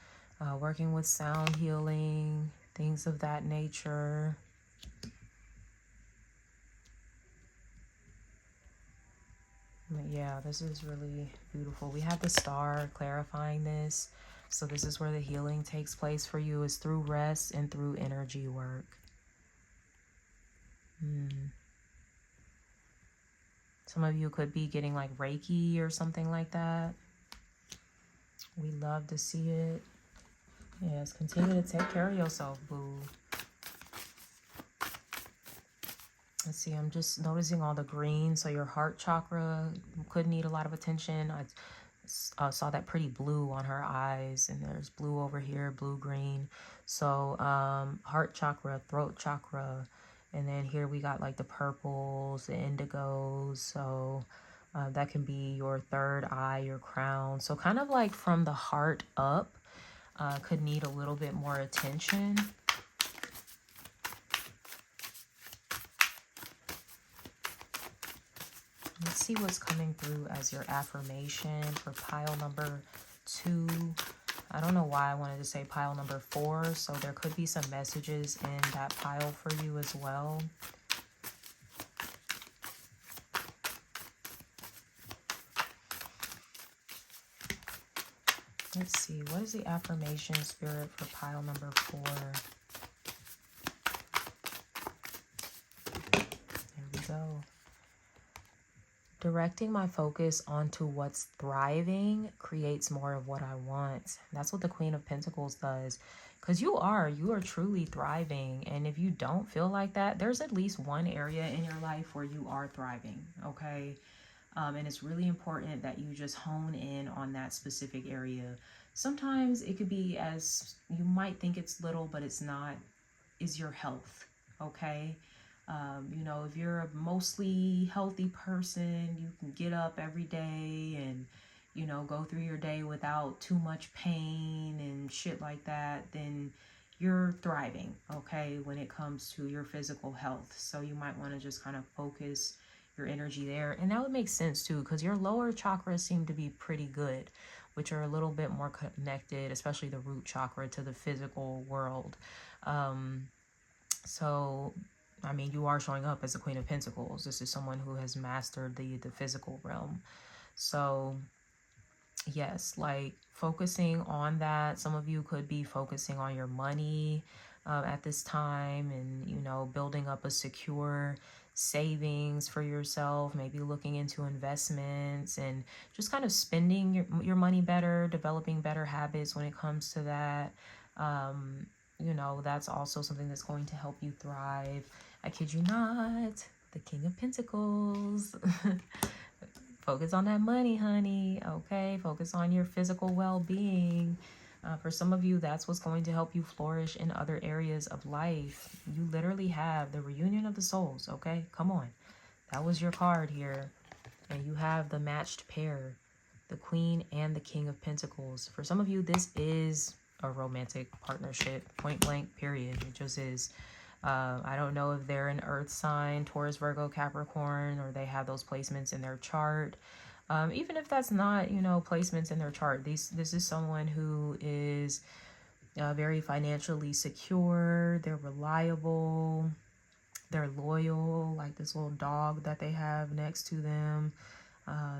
[SPEAKER 1] working with sound healing, things of that nature. But yeah, this is really beautiful. We have the star clarifying this. So this is where the healing takes place for you, is through rest and through energy work. Some of you could be getting like Reiki or something like that. We love to see it. Yes, continue to take care of yourself, boo. Let's see, I'm just noticing all the green. So your heart chakra could need a lot of attention. I saw that pretty blue on her eyes, and there's blue over here, blue green. So heart chakra, throat chakra, and then here we got like the purples, the indigos. So that can be your third eye, your crown. So kind of like from the heart up, could need a little bit more attention. Let's see what's coming through as your affirmation for pile number 2. I don't know why I wanted to say pile number 4, so there could be some messages in that pile for you as well. Let's see, what is the affirmation spirit for pile number 4? There we go. Directing my focus onto what's thriving creates more of what I want. That's what the Queen of Pentacles does. Because you are truly thriving. And if you don't feel like that, there's at least one area in your life where you are thriving, okay? And it's really important that you just hone in on that specific area. Sometimes it could be, as you might think it's little, but it's not, is your health, okay? You know, if you're a mostly healthy person, you can get up every day and, you know, go through your day without too much pain and shit like that, then you're thriving, okay, when it comes to your physical health. So you might want to just kind of focus your energy there. And that would make sense too, because your lower chakras seem to be pretty good, which are a little bit more connected, especially the root chakra, to the physical world. So, I mean, you are showing up as the Queen of Pentacles. This is someone who has mastered the physical realm. So, yes, like focusing on that. Some of you could be focusing on your money at this time, and, you know, building up a secure savings for yourself, maybe looking into investments and just kind of spending your money better, developing better habits when it comes to that. You know, that's also something that's going to help you thrive. I kid you not, the King of Pentacles. Focus on that money, honey. Okay, focus on your physical well-being. For some of you, that's what's going to help you flourish in other areas of life. You literally have the reunion of the souls, okay? Come on. That was your card here. And you have the matched pair, the Queen and the King of Pentacles. For some of you, this is a romantic partnership, point blank, period. It just is. I don't know if they're an earth sign, Taurus, Virgo, Capricorn, or they have those placements in their chart. Even if that's not, you know, placements in their chart, this is someone who is very financially secure. They're reliable. They're loyal, like this little dog that they have next to them.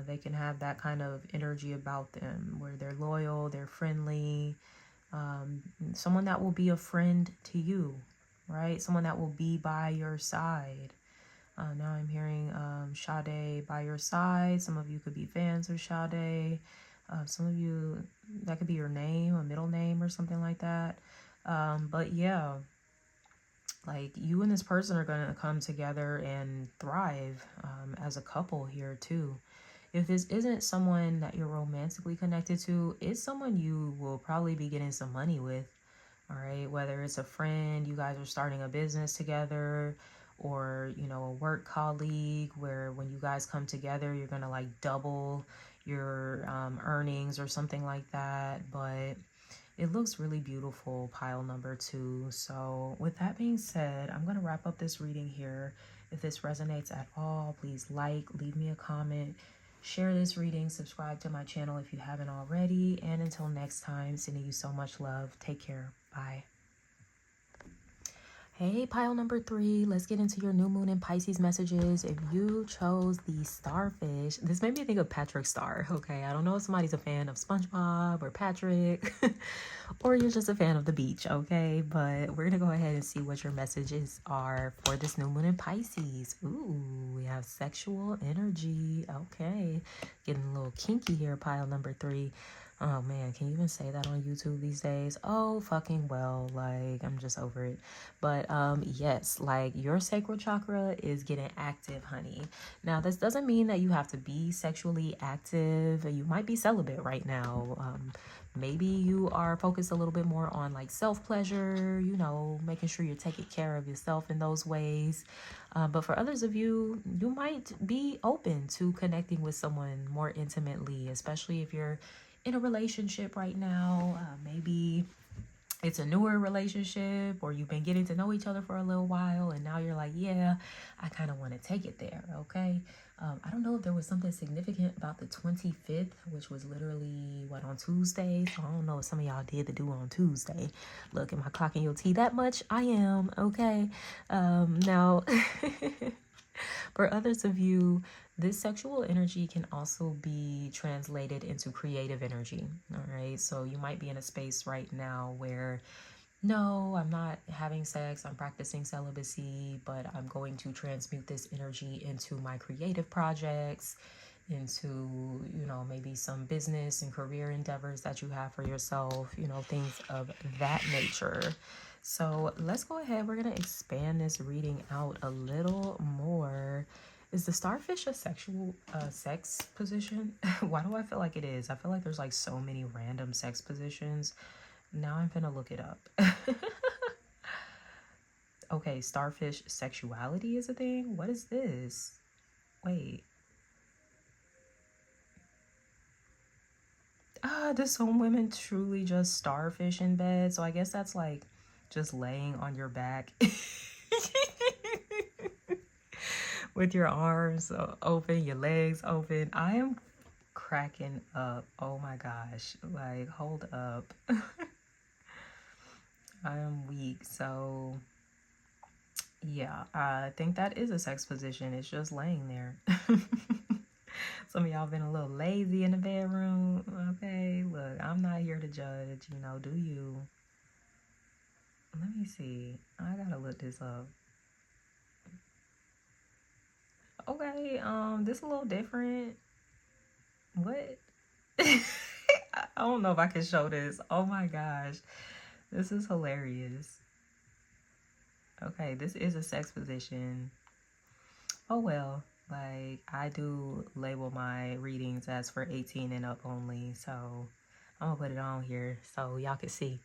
[SPEAKER 1] They can have that kind of energy about them where they're loyal, they're friendly. Someone that will be a friend to you, right? Someone that will be by your side. Now I'm hearing Sade by your side. Some of you could be fans of Sade. Some of you, that could be your name, a middle name or something like that. But yeah, like you and this person are going to come together and thrive as a couple here too. If this isn't someone that you're romantically connected to, it's someone you will probably be getting some money with. All right, whether it's a friend, you guys are starting a business together, or, you know, a work colleague where when you guys come together, you're gonna like double your earnings or something like that. But it looks really beautiful, pile number 2. So with that being said, I'm gonna wrap up this reading here. If this resonates at all, please leave me a comment, share this reading, subscribe to my channel if you haven't already. And until next time, sending you so much love. Take care. Bye. Hey, pile number 3, let's get into your new moon in Pisces messages. If you chose the Starfish, this made me think of Patrick Star, okay? I don't know if somebody's a fan of SpongeBob or Patrick, or you're just a fan of the beach, okay? But we're gonna go ahead and see what your messages are for this new moon in Pisces. Ooh, we have sexual energy, okay. Getting a little kinky here, pile number 3. Oh man, can you even say that on YouTube these days? Oh, fucking well, like, I'm just over it. But yes, like your sacral chakra is getting active, honey. Now, this doesn't mean that you have to be sexually active. You might be celibate right now. Maybe you are focused a little bit more on like self-pleasure, you know, making sure you're taking care of yourself in those ways. But for others of you, you might be open to connecting with someone more intimately, especially if you're in a relationship right now. Maybe it's a newer relationship, or you've been getting to know each other for a little while, and now you're like, yeah, I kind of want to take it there, okay? I don't know if there was something significant about the 25th, which was literally, what, on Tuesday? So I don't know if some of y'all did the do on Tuesday. Look, am I clocking your tea that much? I am, okay? Now, for others of you, this sexual energy can also be translated into creative energy, all right? So you might be in a space right now where No, I'm not having sex. I'm practicing celibacy, but I'm going to transmute this energy into my creative projects, into, you know, maybe some business and career endeavors that you have for yourself, you know, things of that nature. So let's go ahead. We're going to expand this reading out a little more. Is the starfish a sexual sex position? Why do I feel like it is? I feel like there's like so many random sex positions. Now I'm gonna look it up. Okay, starfish sexuality is a thing? What is this? Wait. Do some women truly just starfish in bed? So I guess that's like just laying on your back with your arms open, your legs open. I am cracking up. Oh my gosh. Like, hold up. I am weak. So yeah, I think that is a sex position. It's just laying there. Some of y'all been a little lazy in the bedroom. Okay, look, I'm not here to judge, you know, do you? Let me see. I gotta look this up. Okay, this a little different. What? I don't know if I can show this. Oh my gosh. This is hilarious. Okay, this is a sex position. Oh well. Like, I do label my readings as for 18 and up only, so I'm gonna put it on here so y'all can see.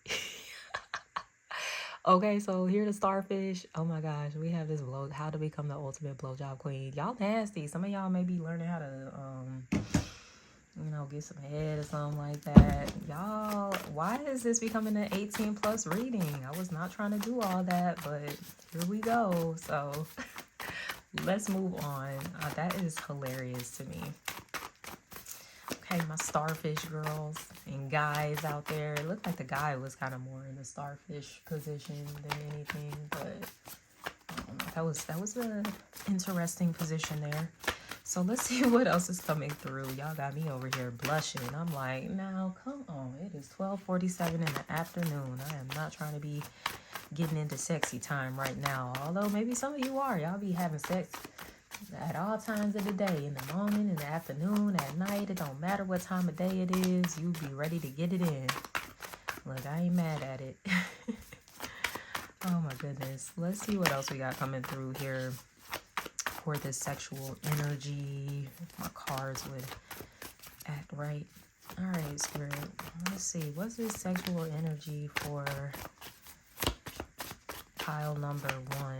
[SPEAKER 1] Okay, so here the starfish. Oh my gosh, we have this how to become the ultimate blowjob queen. Y'all nasty. Some of y'all may be learning how to you know, get some head or something like that. Y'all, why is this becoming an 18 plus reading? I was not trying to do all that, but here we go. So let's move on. That is hilarious to me. Okay, my starfish girls and guys out there. It looked like the guy was kind of more in the starfish position than anything, but I don't know. That was a interesting position there. So let's see what else is coming through. Y'all got me over here blushing. I'm like, now come on. It is 12:47 in the afternoon. I am not trying to be getting into sexy time right now. Although maybe some of you are. Y'all be having sex at all times of the day. In the morning, in the afternoon, at night. It don't matter what time of day it is. You be ready to get it in. Look, I ain't mad at it. Oh my goodness. Let's see what else we got coming through here for this sexual energy. If my cards would act right. All right, Spirit. Let's see. What's this sexual energy for pile number 1?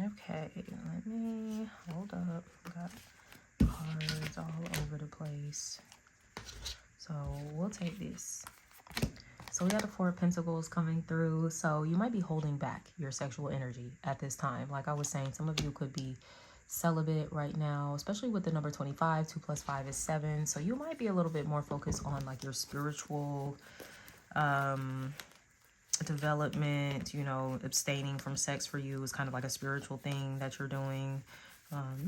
[SPEAKER 1] Okay, let me hold up. Got cards all over the place. So we'll take this. So we got the 4 of Pentacles coming through. So you might be holding back your sexual energy at this time. Like I was saying, some of you could be celibate right now, especially with the number 25. 2 plus 5 is 7. So you might be a little bit more focused on like your spiritual development. You know, abstaining from sex for you is kind of like a spiritual thing that you're doing.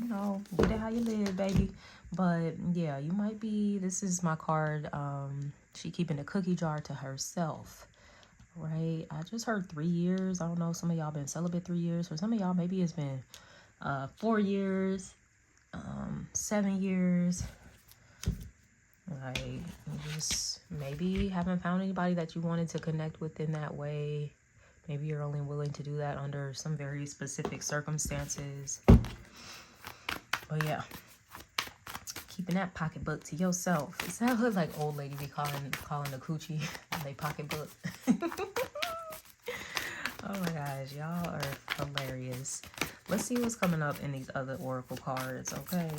[SPEAKER 1] You know, get it how you live, baby. But yeah, you might be, this is my card, she keeping a cookie jar to herself, right? I just heard 3 years. I don't know, some of y'all been celibate 3 years. For some of y'all, maybe it's been 4 years, 7 years. Like, you just maybe haven't found anybody that you wanted to connect with in that way. Maybe you're only willing to do that under some very specific circumstances. But yeah, keeping that pocketbook to yourself. It sounds like old lady be calling the coochie they pocketbook. Oh my gosh, y'all are hilarious. Let's see what's coming up in these other oracle cards, okay?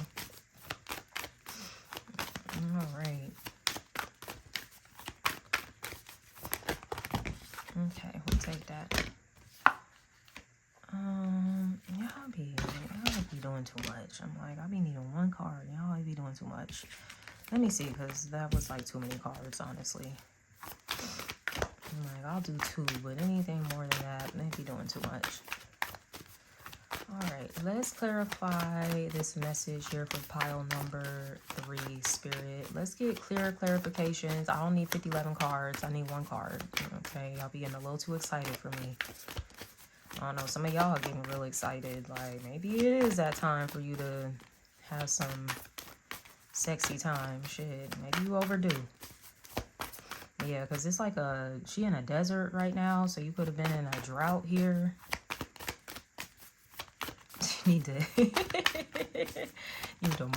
[SPEAKER 1] All right. Okay, we'll take that. Y'all be doing too much. I'm like, I be needing 1 card. Y'all be doing too much. Let me see, because that was like too many cards, honestly. I'm like, I'll do 2, but anything more than that, they be doing too much. All right, let's clarify this message here for pile number 3, Spirit. Let's get clear clarifications. I don't need 11 cards. I need 1 card. Okay, y'all be getting a little too excited for me. I don't know, some of y'all are getting real excited. Like, maybe it is that time for you to have some sexy time. Shit, maybe you overdo. Yeah, because it's like she in a desert right now, so you could have been in a drought here. You need to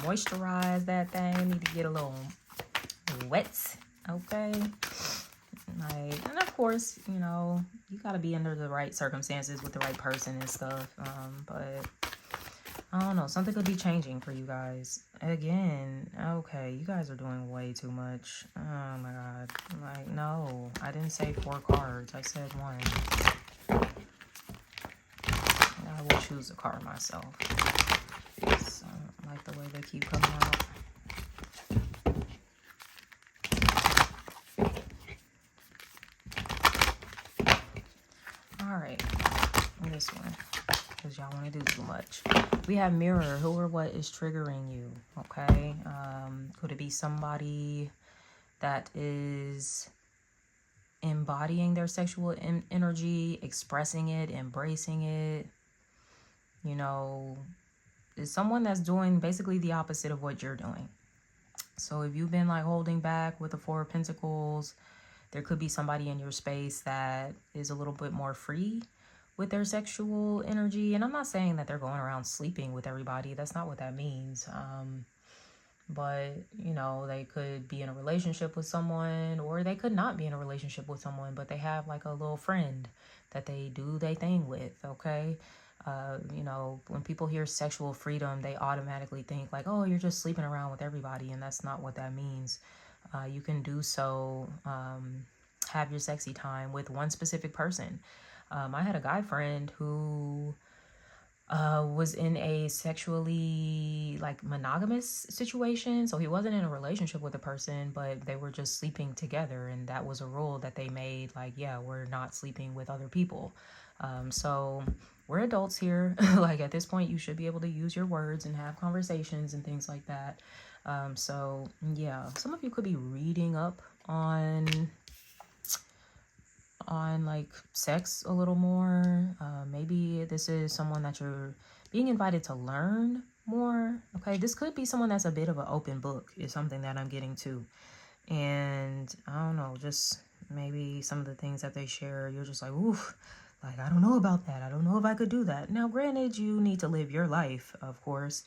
[SPEAKER 1] moisturize that thing. Need to get a little wet, okay? Like, and of course, you know, you got to be under the right circumstances with the right person and stuff. But I don't know, something could be changing for you guys. Again, okay, you guys are doing way too much. Oh my God. Like, no, I didn't say 4 cards. I said 1. I will choose a card myself. So, I like the way they keep coming out. Alright, this one, because y'all want to do too much. We have mirror. Who or what is triggering you? Okay, could it be somebody that is embodying their sexual energy, expressing it, embracing it? You know, is someone that's doing basically the opposite of what you're doing. So if you've been like holding back with the 4 of Pentacles, there could be somebody in your space that is a little bit more free with their sexual energy. And I'm not saying that they're going around sleeping with everybody. That's not what that means. But, you know, they could be in a relationship with someone, or they could not be in a relationship with someone, but they have like a little friend that they do their thing with, okay? You know, when people hear sexual freedom, they automatically think like, oh, you're just sleeping around with everybody, and that's not what that means. You can do so, have your sexy time with one specific person. I had a guy friend who was in a sexually like monogamous situation. So he wasn't in a relationship with a person, but they were just sleeping together, and that was a rule that they made, like, yeah, we're not sleeping with other people. So we're adults here. Like, at this point you should be able to use your words and have conversations and things like that. So yeah, some of you could be reading up on like sex a little more. Maybe this is someone that you're being invited to learn more. Okay, this could be someone that's a bit of an open book, is something that I'm getting to. And I don't know, just maybe some of the things that they share, you're just like, oof, like, I don't know about that. I don't know if I could do that. Now, granted, you need to live your life, of course,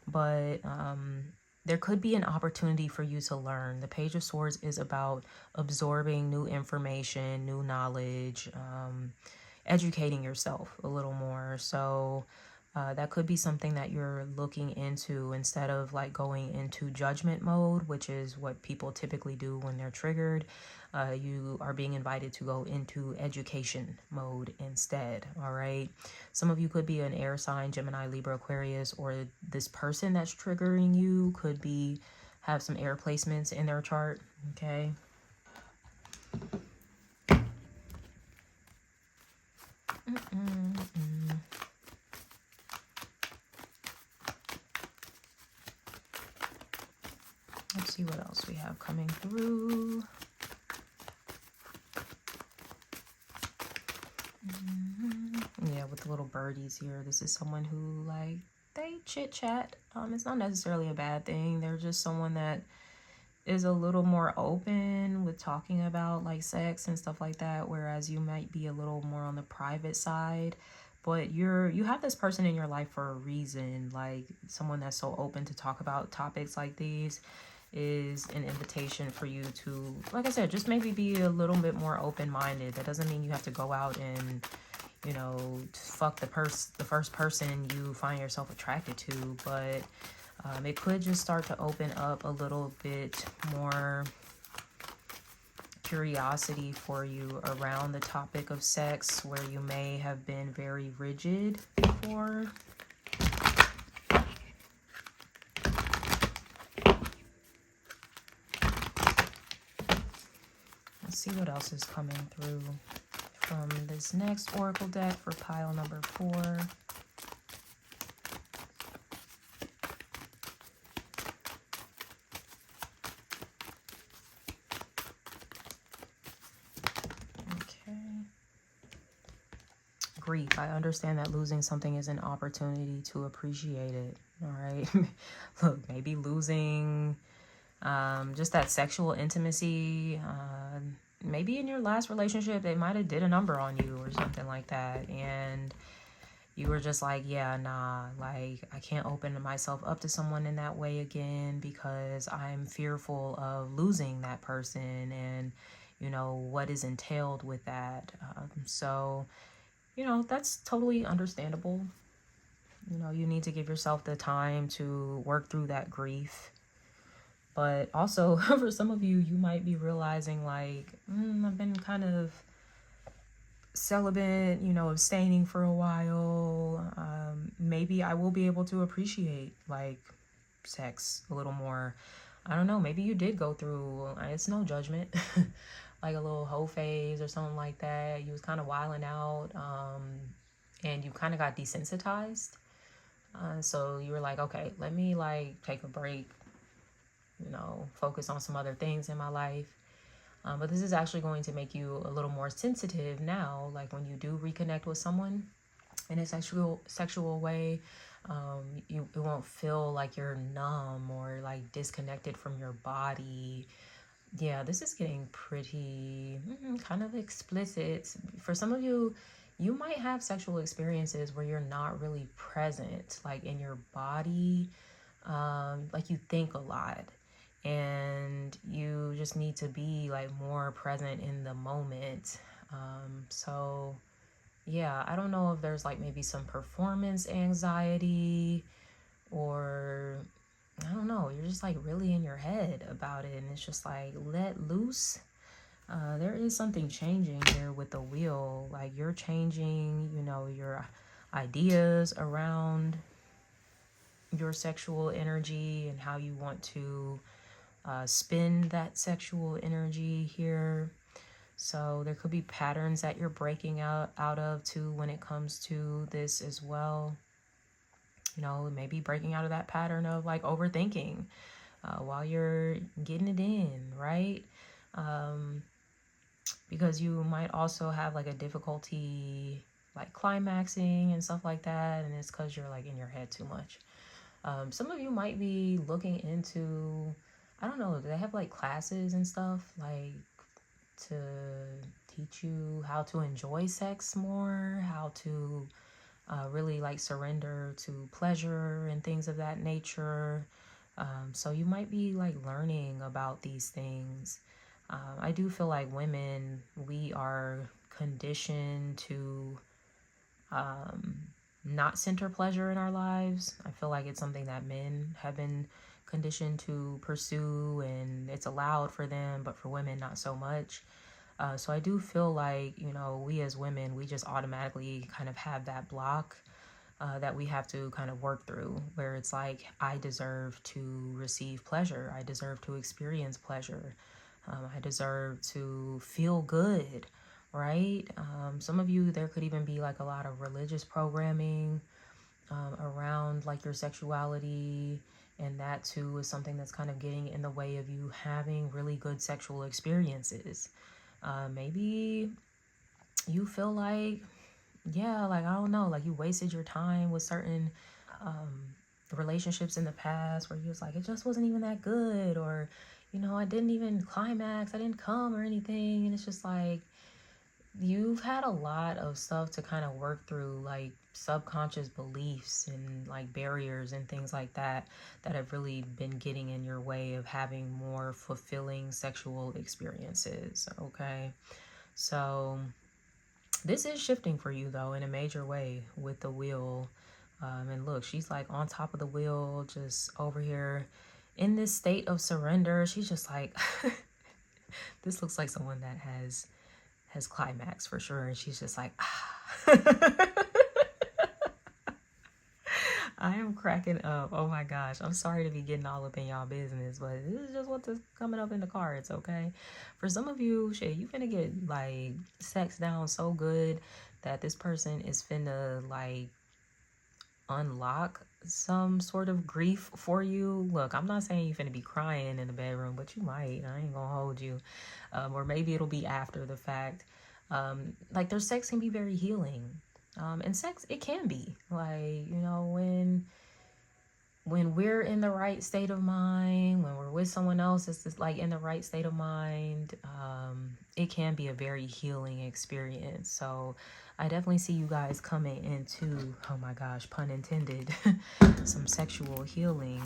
[SPEAKER 1] but there could be an opportunity for you to learn. The Page of Swords is about absorbing new information, new knowledge, educating yourself a little more. So that could be something that you're looking into, instead of like going into judgment mode, which is what people typically do when they're triggered. You are being invited to go into education mode instead. All right. Some of you could be an air sign, Gemini, Libra, Aquarius, or this person that's triggering you could have some air placements in their chart. Okay. Let's see what else we have coming through. Yeah, with the little birdies here, this is someone who, like, they chit chat. It's not necessarily a bad thing. They're just someone that is a little more open with talking about like sex and stuff like that, whereas you might be a little more on the private side. But you have this person in your life for a reason. Like, someone that's so open to talk about topics like these is an invitation for you to, like I said, just maybe be a little bit more open-minded. That doesn't mean you have to go out and, you know, fuck the first person you find yourself attracted to, but it could just start to open up a little bit more curiosity for you around the topic of sex, where you may have been very rigid before. Let's see what else is coming through from this next oracle deck for pile number 4. grief. I understand that losing something is an opportunity to appreciate it. All right. Look, maybe losing just that sexual intimacy. Maybe in your last relationship, they might have did a number on you or something like that. And you were just like, yeah, nah, like I can't open myself up to someone in that way again because I'm fearful of losing that person and, you know, what is entailed with that. So, you know, that's totally understandable. You know, you need to give yourself the time to work through that grief. But also, for some of you, you might be realizing like, I've been kind of celibate, you know, abstaining for a while. Maybe I will be able to appreciate like sex a little more. I don't know. Maybe you did go through, it's no judgment, like a little hoe phase or something like that. You was kind of wilding out, and you kind of got desensitized. So you were like, okay, let me like take a break, you know, focus on some other things in my life. But this is actually going to make you a little more sensitive now. Like when you do reconnect with someone in a sexual way, it won't feel like you're numb or like disconnected from your body. Yeah, this is getting pretty kind of explicit. For some of you, you might have sexual experiences where you're not really present, like in your body, like you think a lot and you just need to be like more present in the moment. So yeah, I don't know if there's like maybe some performance anxiety or I don't know, you're just like really in your head about it and it's just like let loose. There is something changing here with the wheel. Like you're changing, you know, your ideas around your sexual energy and how you want to spend that sexual energy here. So there could be patterns that you're breaking out of too when it comes to this as well. You know, maybe breaking out of that pattern of like overthinking while you're getting it in, right? Because you might also have like a difficulty like climaxing and stuff like that, and it's because you're like in your head too much. Some of you might be looking into, I don't know, do they have like classes and stuff like to teach you how to enjoy sex more, how to really like surrender to pleasure and things of that nature. So you might be like learning about these things. I do feel like women, we are conditioned to not center pleasure in our lives. I feel like it's something that men have been conditioned to pursue and it's allowed for them, but for women, not so much. So I do feel like, you know, we as women, we just automatically kind of have that block that we have to kind of work through where it's like, I deserve to receive pleasure. I deserve to experience pleasure. I deserve to feel good, right? Some of you, there could even be like a lot of religious programming around like your sexuality. And that too is something that's kind of getting in the way of you having really good sexual experiences. Maybe you feel like, yeah, like, I don't know, like you wasted your time with certain relationships in the past where you was like, it just wasn't even that good, or, you know, I didn't even climax, I didn't come or anything. And it's just like, you've had a lot of stuff to kind of work through, like subconscious beliefs and like barriers and things like that that have really been getting in your way of having more fulfilling sexual experiences. Okay, so this is shifting for you though in a major way with the wheel. And look, she's like on top of the wheel, just over here in this state of surrender. She's just like, this looks like someone that has climax for sure. And she's just like, ah. I am cracking up. Oh my gosh. I'm sorry to be getting all up in y'all business, but this is just what's coming up in the cards, okay? For some of you, shit, you finna get like sex down so good that this person is finna like unlock some sort of grief for you. Look, I'm not saying you finna be crying in the bedroom, but you might. I ain't gonna hold you. Or maybe it'll be after the fact. Like their sex can be very healing. And sex, it can be like, you know, when we're in the right state of mind, when we're with someone else that's just like in the right state of mind, it can be a very healing experience. So I definitely see you guys coming into, oh my gosh, pun intended, some sexual healing.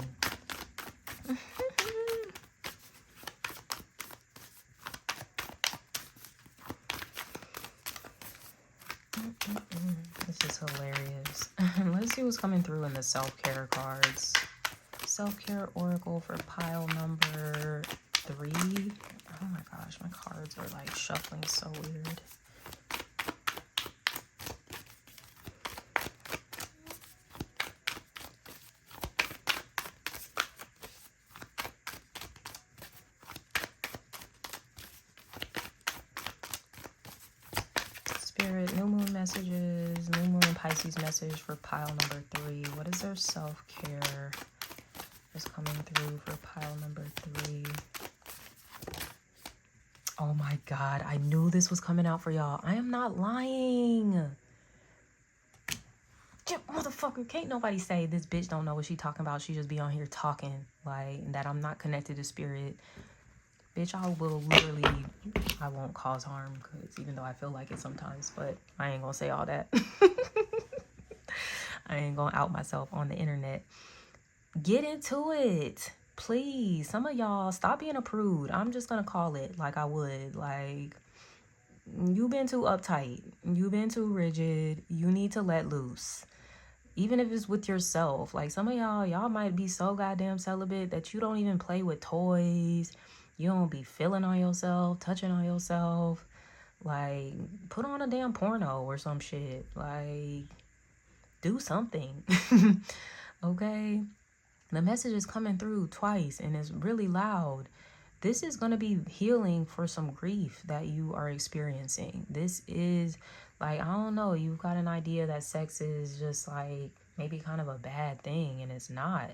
[SPEAKER 1] This is hilarious. Let's see what's coming through in the self-care cards. Self-care oracle for pile number 3. Oh my gosh, my cards are like shuffling so weird. Spirit, new moon messages, new moon Pisces message for pile number 3. What is their self-care that's coming through for pile number 3? Oh my God, I knew this was coming out for y'all. I am not lying. Motherfucker, can't nobody say this bitch don't know what she talking about. She just be on here talking like that. I'm not connected to spirit. Bitch, I will literally, I won't cause harm, because even though I feel like it sometimes, but I ain't gonna say all that. I ain't gonna out myself on the internet. Get into it, please. Some of y'all, stop being a prude. I'm just gonna call it like I would. Like, you've been too uptight. You've been too rigid. You need to let loose. Even if it's with yourself. Like, some of y'all might be so goddamn celibate that you don't even play with toys. You don't be feeling on yourself, touching on yourself. Like, put on a damn porno or some shit. Like, do something. Okay? The message is coming through twice and it's really loud. This is going to be healing for some grief that you are experiencing. This is like, I don't know, you've got an idea that sex is just like maybe kind of a bad thing, and it's not.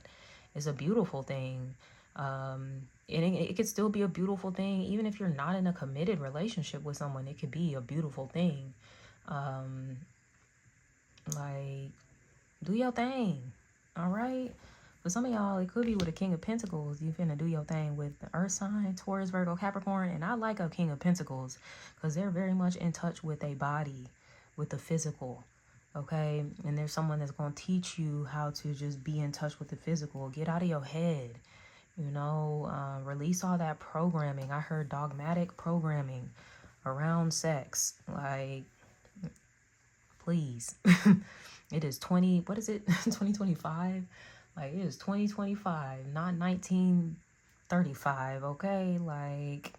[SPEAKER 1] It's a beautiful thing. And it could still be a beautiful thing even if you're not in a committed relationship with someone. It could be a beautiful thing. Like, do your thing. All right. For some of y'all, it could be with a King of Pentacles. You finna do your thing with the Earth sign, Taurus, Virgo, Capricorn. And I like a King of Pentacles because they're very much in touch with a body, with the physical. Okay? And there's someone that's going to teach you how to just be in touch with the physical. Get out of your head. You know, release all that programming. I heard dogmatic programming around sex. Like, please. It is 2025? Like, it is 2025, not 1935, okay? Like,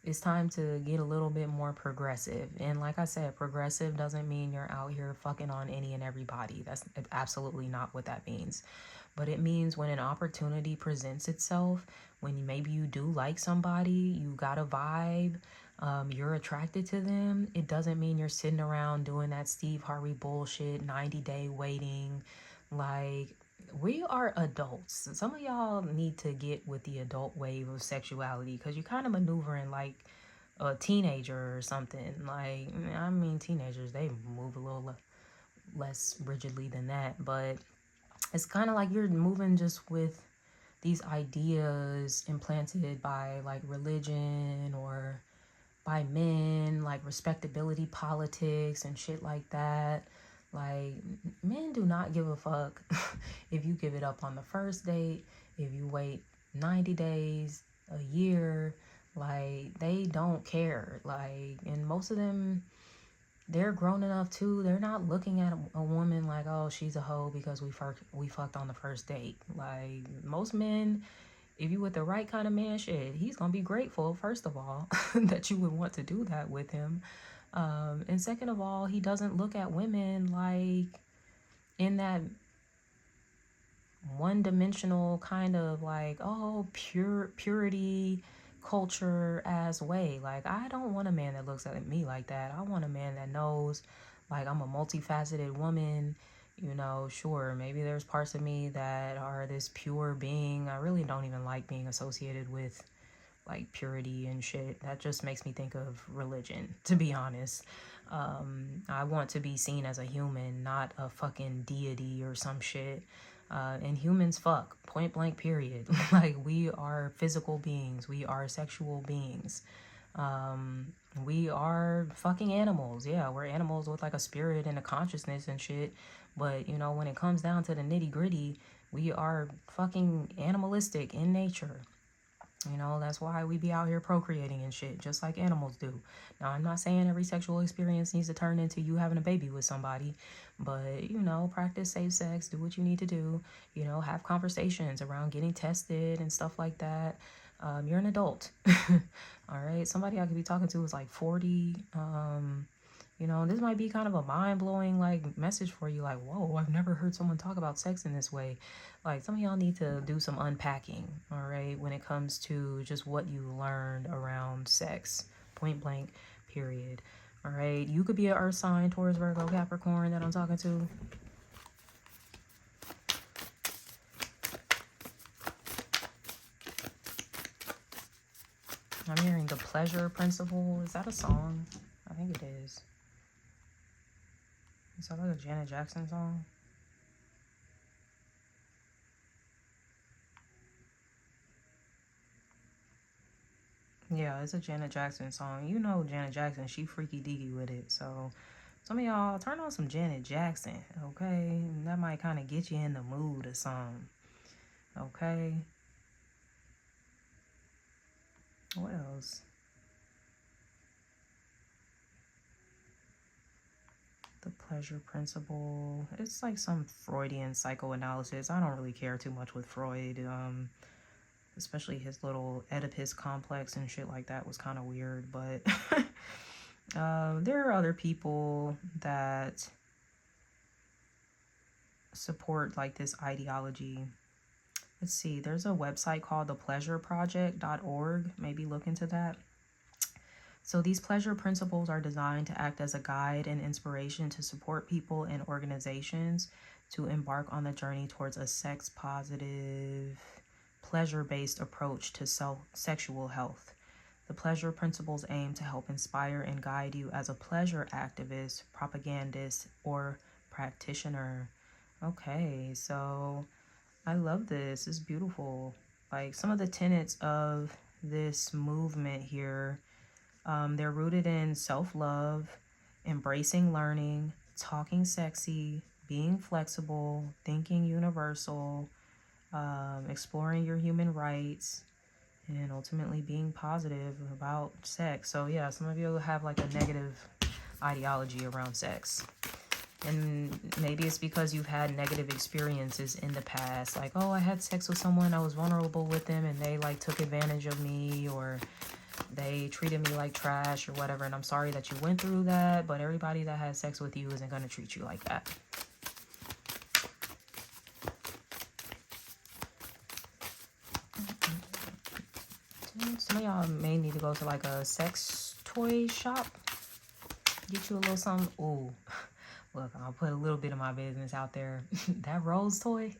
[SPEAKER 1] it's time to get a little bit more progressive. And like I said, progressive doesn't mean you're out here fucking on any and everybody. That's absolutely not what that means. But it means when an opportunity presents itself, when maybe you do like somebody, you got a vibe, you're attracted to them, it doesn't mean you're sitting around doing that Steve Harvey bullshit, 90-day waiting. Like, we are adults. Some of y'all need to get with the adult wave of sexuality because you're kind of maneuvering like a teenager or something. Like, I mean, teenagers, they move a little less rigidly than that, but it's kind of like you're moving just with these ideas implanted by like religion or by men, like respectability politics and shit like that. Like, men do not give a fuck if you give it up on the first date, if you wait 90 days, a year. Like, they don't care. Like, and most of them, they're grown enough too. They're not looking at a woman like, oh, she's a hoe because we fucked on the first date. Like, most men, if you with the right kind of man, shit, he's gonna be grateful, first of all, that you would want to do that with him. And second of all, he doesn't look at women like in that one-dimensional kind of like, oh, purity culture as way. Like, I don't want a man that looks at me like that. I want a man that knows like I'm a multifaceted woman. You know, sure, maybe there's parts of me that are this pure being. I really don't even like being associated with like purity and shit. That just makes me think of religion, to be honest. I want to be seen as a human, not a fucking deity or some shit. And humans fuck, point blank, period. Like, we are physical beings, we are sexual beings. We are fucking animals. Yeah, we're animals with like a spirit and a consciousness and shit. But you know, when it comes down to the nitty gritty, we are fucking animalistic in nature. You know, that's why we be out here procreating and shit, just like animals do. Now, I'm not saying every sexual experience needs to turn into you having a baby with somebody, but, you know, practice safe sex, do what you need to do, you know, have conversations around getting tested and stuff like that. You're an adult. All right. Somebody I could be talking to is like 40. You know, this might be kind of a mind-blowing like message for you, like, whoa, I've never heard someone talk about sex in this way. Like, some of y'all need to do some unpacking, all right, when it comes to just what you learned around sex, point blank, period. All right, you could be an earth sign, Taurus, Virgo, Capricorn that I'm talking to. I'm hearing the pleasure principle. Is that a song? I think it is. Is that like a Janet Jackson song? Yeah, it's a Janet Jackson song. You know Janet Jackson, she freaky deaky with it. So some of y'all turn on some Janet Jackson, okay? That might kind of get you in the mood or something, okay? What else? The pleasure principle. It's like some Freudian psychoanalysis. I don't really care too much with Freud. Especially his little Oedipus complex and shit like that was kind of weird. But there are other people that support like this ideology. Let's see. There's a website called thepleasureproject.org. Maybe look into that. So these pleasure principles are designed to act as a guide and inspiration to support people and organizations to embark on the journey towards a sex-positive, pleasure-based approach to sexual health. The pleasure principles aim to help inspire and guide you as a pleasure activist, propagandist, or practitioner. Okay, so I love this. It's beautiful. Like, some of the tenets of this movement here, they're rooted in self-love, embracing learning, talking sexy, being flexible, thinking universal, exploring your human rights, and ultimately being positive about sex. So yeah, some of you have like a negative ideology around sex. And maybe it's because you've had negative experiences in the past. Like, oh, I had sex with someone, I was vulnerable with them, and they like took advantage of me, or they treated me like trash or whatever. And I'm sorry that you went through that, but everybody that has sex with you isn't going to treat you like that. Some of y'all may need to go to like a sex toy shop. Get you a little something. Ooh. Look, I'll put a little bit of my business out there. That rose toy,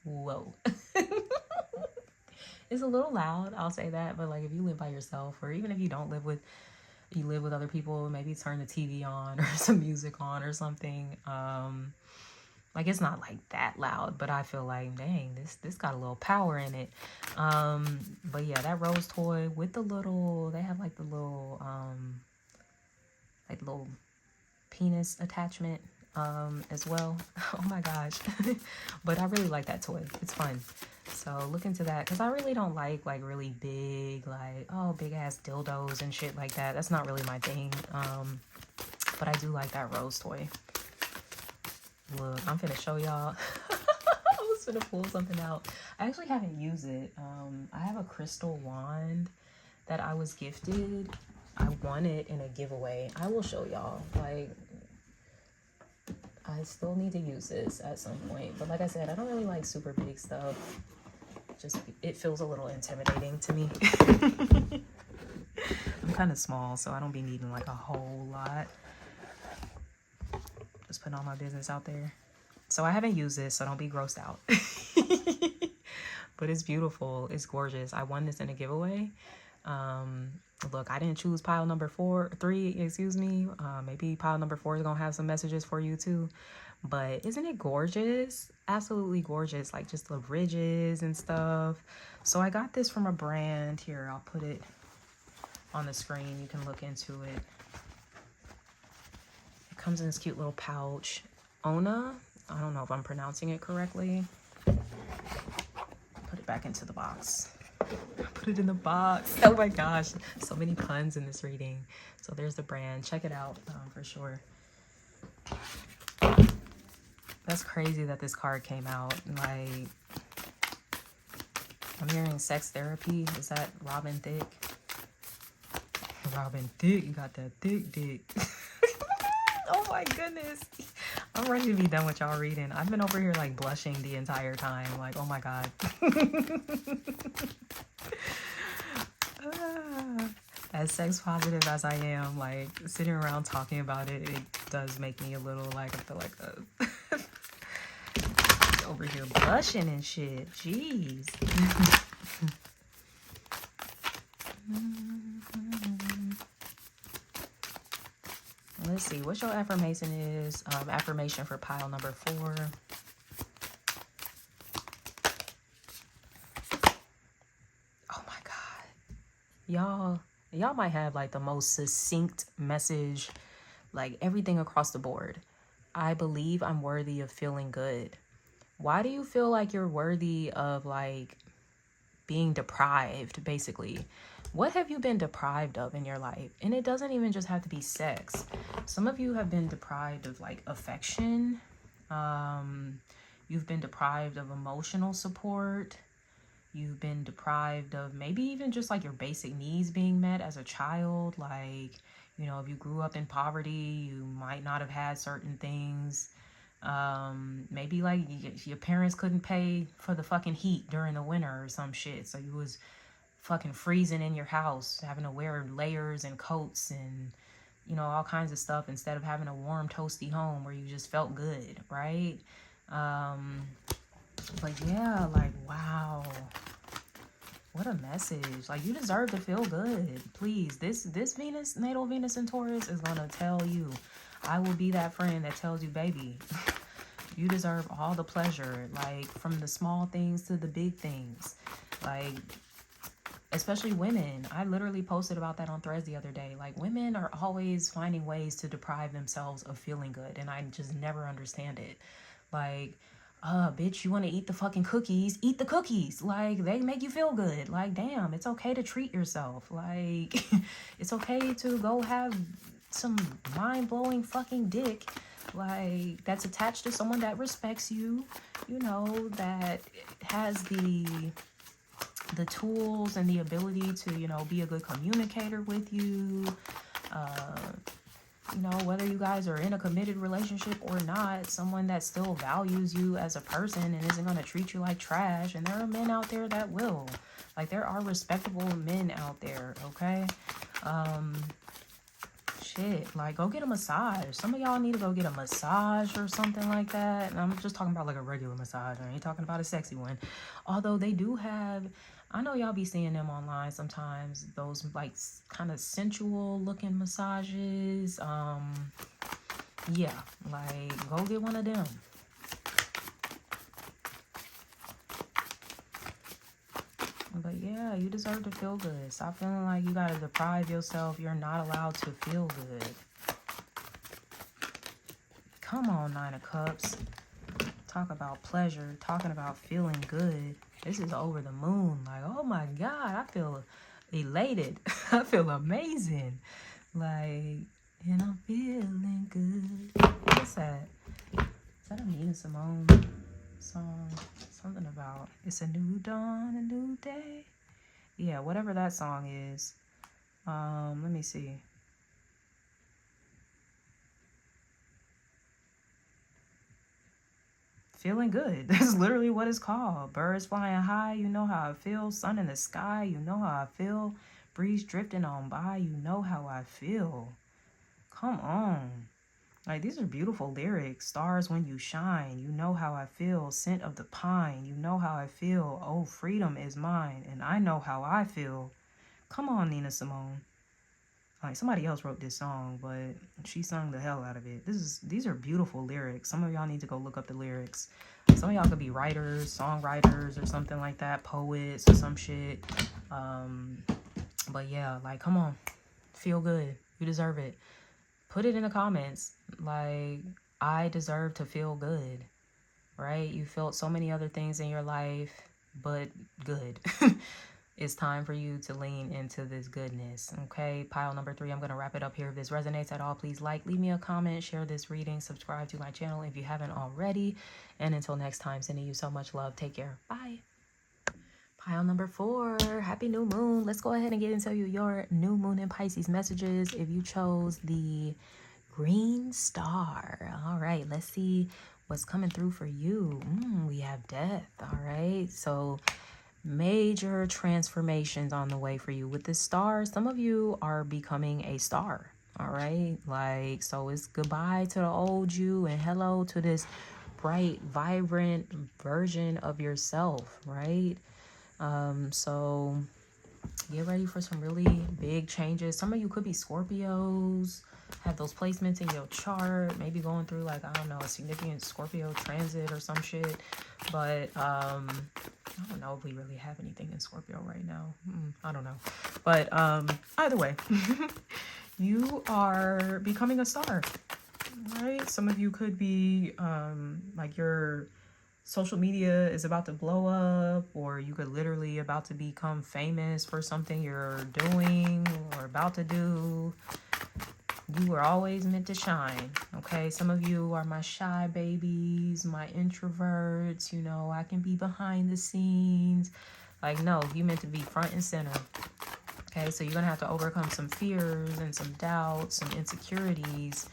[SPEAKER 1] whoa. It's a little loud, I'll say that. But like, if you live by yourself, or even if you don't live with, you live with other people, maybe turn the TV on or some music on or something. Like, it's not like that loud, but I feel like, dang, this got a little power in it. But yeah, that rose toy with the little, they have like the little penis attachment as well. Oh my gosh. But I really like that toy. It's fun. So look into that, because I really don't like really big, like, oh, big ass dildos and shit like that. That's not really my thing. But I do like that rose toy. Look, I'm finna show y'all. I was finna pull something out. I actually haven't used it. I have a crystal wand that I was gifted. I won it in a giveaway. I will show y'all. Like, I still need to use this at some point. But like I said, I don't really like super big stuff. Just, it feels a little intimidating to me. I'm kind of small, so I don't be needing like a whole lot. Just putting all my business out there. So I haven't used this, so don't be grossed out. But it's beautiful. It's gorgeous. I won this in a giveaway. Look, I didn't choose pile number 3, excuse me. Maybe pile number 4 is gonna have some messages for you too. But isn't it gorgeous? Absolutely gorgeous. Like just the ridges and stuff. So I got this from a brand. Here, I'll put it on the screen. You can look into it. It comes in this cute little pouch. Ona. I don't know if I'm pronouncing it correctly. Put it back into the box. Put it in the box. Oh my gosh. So many puns in this reading. So there's the brand. Check it out for sure. That's crazy that this card came out. Like, I'm hearing sex therapy. Is that Robin Thicke? Robin Thicke, you got that thick dick. Oh my goodness. I'm ready to be done with y'all reading. I've been over here like blushing the entire time. Like, oh my God. As sex positive as I am, like sitting around talking about it, it does make me a little like, I feel like over here blushing and shit. Jeez. Let's see what your affirmation is. Affirmation for pile number 4. Oh my God. Y'all might have like the most succinct message, like everything across the board. I believe I'm worthy of feeling good. Why do you feel like you're worthy of like being deprived, basically? What have you been deprived of in your life? And it doesn't even just have to be sex. Some of you have been deprived of like affection. You've been deprived of emotional support. You've been deprived of maybe even just like your basic needs being met as a child. Like, you know, if you grew up in poverty, you might not have had certain things. Maybe like your parents couldn't pay for the fucking heat during the winter or some shit. So you was fucking freezing in your house, having to wear layers and coats and, you know, all kinds of stuff instead of having a warm, toasty home where you just felt good, right? But yeah, like, wow. What a message. Like, you deserve to feel good. Please, this Venus, natal Venus in Taurus is going to tell you, I will be that friend that tells you, baby, you deserve all the pleasure, like from the small things to the big things. Like, especially women. I literally posted about that on Threads the other day. Like, women are always finding ways to deprive themselves of feeling good. And I just never understand it. Like, bitch, you want to eat the fucking cookies? Eat the cookies. Like, they make you feel good. Like, damn, it's okay to treat yourself. Like, it's okay to go have some mind-blowing fucking dick, like, that's attached to someone that respects you, you know, that has the tools and the ability to, you know, be a good communicator with you. You know, whether you guys are in a committed relationship or not, someone that still values you as a person and isn't going to treat you like trash. And there are men out there that will. Like, there are respectable men out there, okay? Shit, like, go get a massage. Some of y'all need to go get a massage or something like that. And I'm just talking about like a regular massage. I ain't talking about a sexy one. Although they do have, I know y'all be seeing them online sometimes, those like kind of sensual looking massages. Yeah, like, go get one of them. But yeah, you deserve to feel good. Stop feeling like you gotta deprive yourself. You're not allowed to feel good. Come on, 9 of Cups. Talk about pleasure. Talking about feeling good. This is over the moon. Like, oh my God, I feel elated. I feel amazing. Like, and I'm feeling good. What's that? Is that a Nina Simone song? Something about it's a new dawn, a new day. Yeah, whatever that song is. Let me see. Feeling good. That's literally what it's called. Birds flying high, you know how I feel. Sun in the sky, you know how I feel. Breeze drifting on by, you know how I feel. Come on. Like, these are beautiful lyrics. Stars when you shine, you know how I feel. Scent of the pine, you know how I feel. Oh, freedom is mine, and I know how I feel. Come on, Nina Simone. Like, somebody else wrote this song, but she sung the hell out of it. These are beautiful lyrics. Some of y'all need to go look up the lyrics. Some of y'all could be writers, songwriters, or something like that, poets or some shit. But yeah, like, come on, feel good. You deserve it. Put it in the comments. Like, I deserve to feel good, right? You felt so many other things in your life, but good. It's time for you to lean into this goodness, okay? Pile number 3, I'm going to wrap it up here. If this resonates at all, please leave me a comment, share this reading, subscribe to my channel if you haven't already. And until next time, sending you so much love. Take care. Bye. Pile number 4, happy new moon. Let's go ahead and get into your new moon in Pisces messages. If you chose the green star, all right, let's see what's coming through for you. We have death. All right, so major transformations on the way for you with the star. Some of you are becoming a star. All right, like, so it's goodbye to the old you and hello to this bright, vibrant version of yourself, right? So get ready for some really big changes. Some of you could be Scorpios, have those placements in your chart, maybe going through, like, I don't know, a significant Scorpio transit or some shit. But I don't know if we really have anything in Scorpio right now. I don't know. But either way, you are becoming a star, right? Some of you could be like, your social media is about to blow up, or you could literally about to become famous for something you're doing or about to do. You were always meant to shine, okay? Some of you are my shy babies, my introverts, you know, I can be behind the scenes. Like, no, you meant to be front and center, okay? So you're going to have to overcome some fears and some doubts, some insecurities.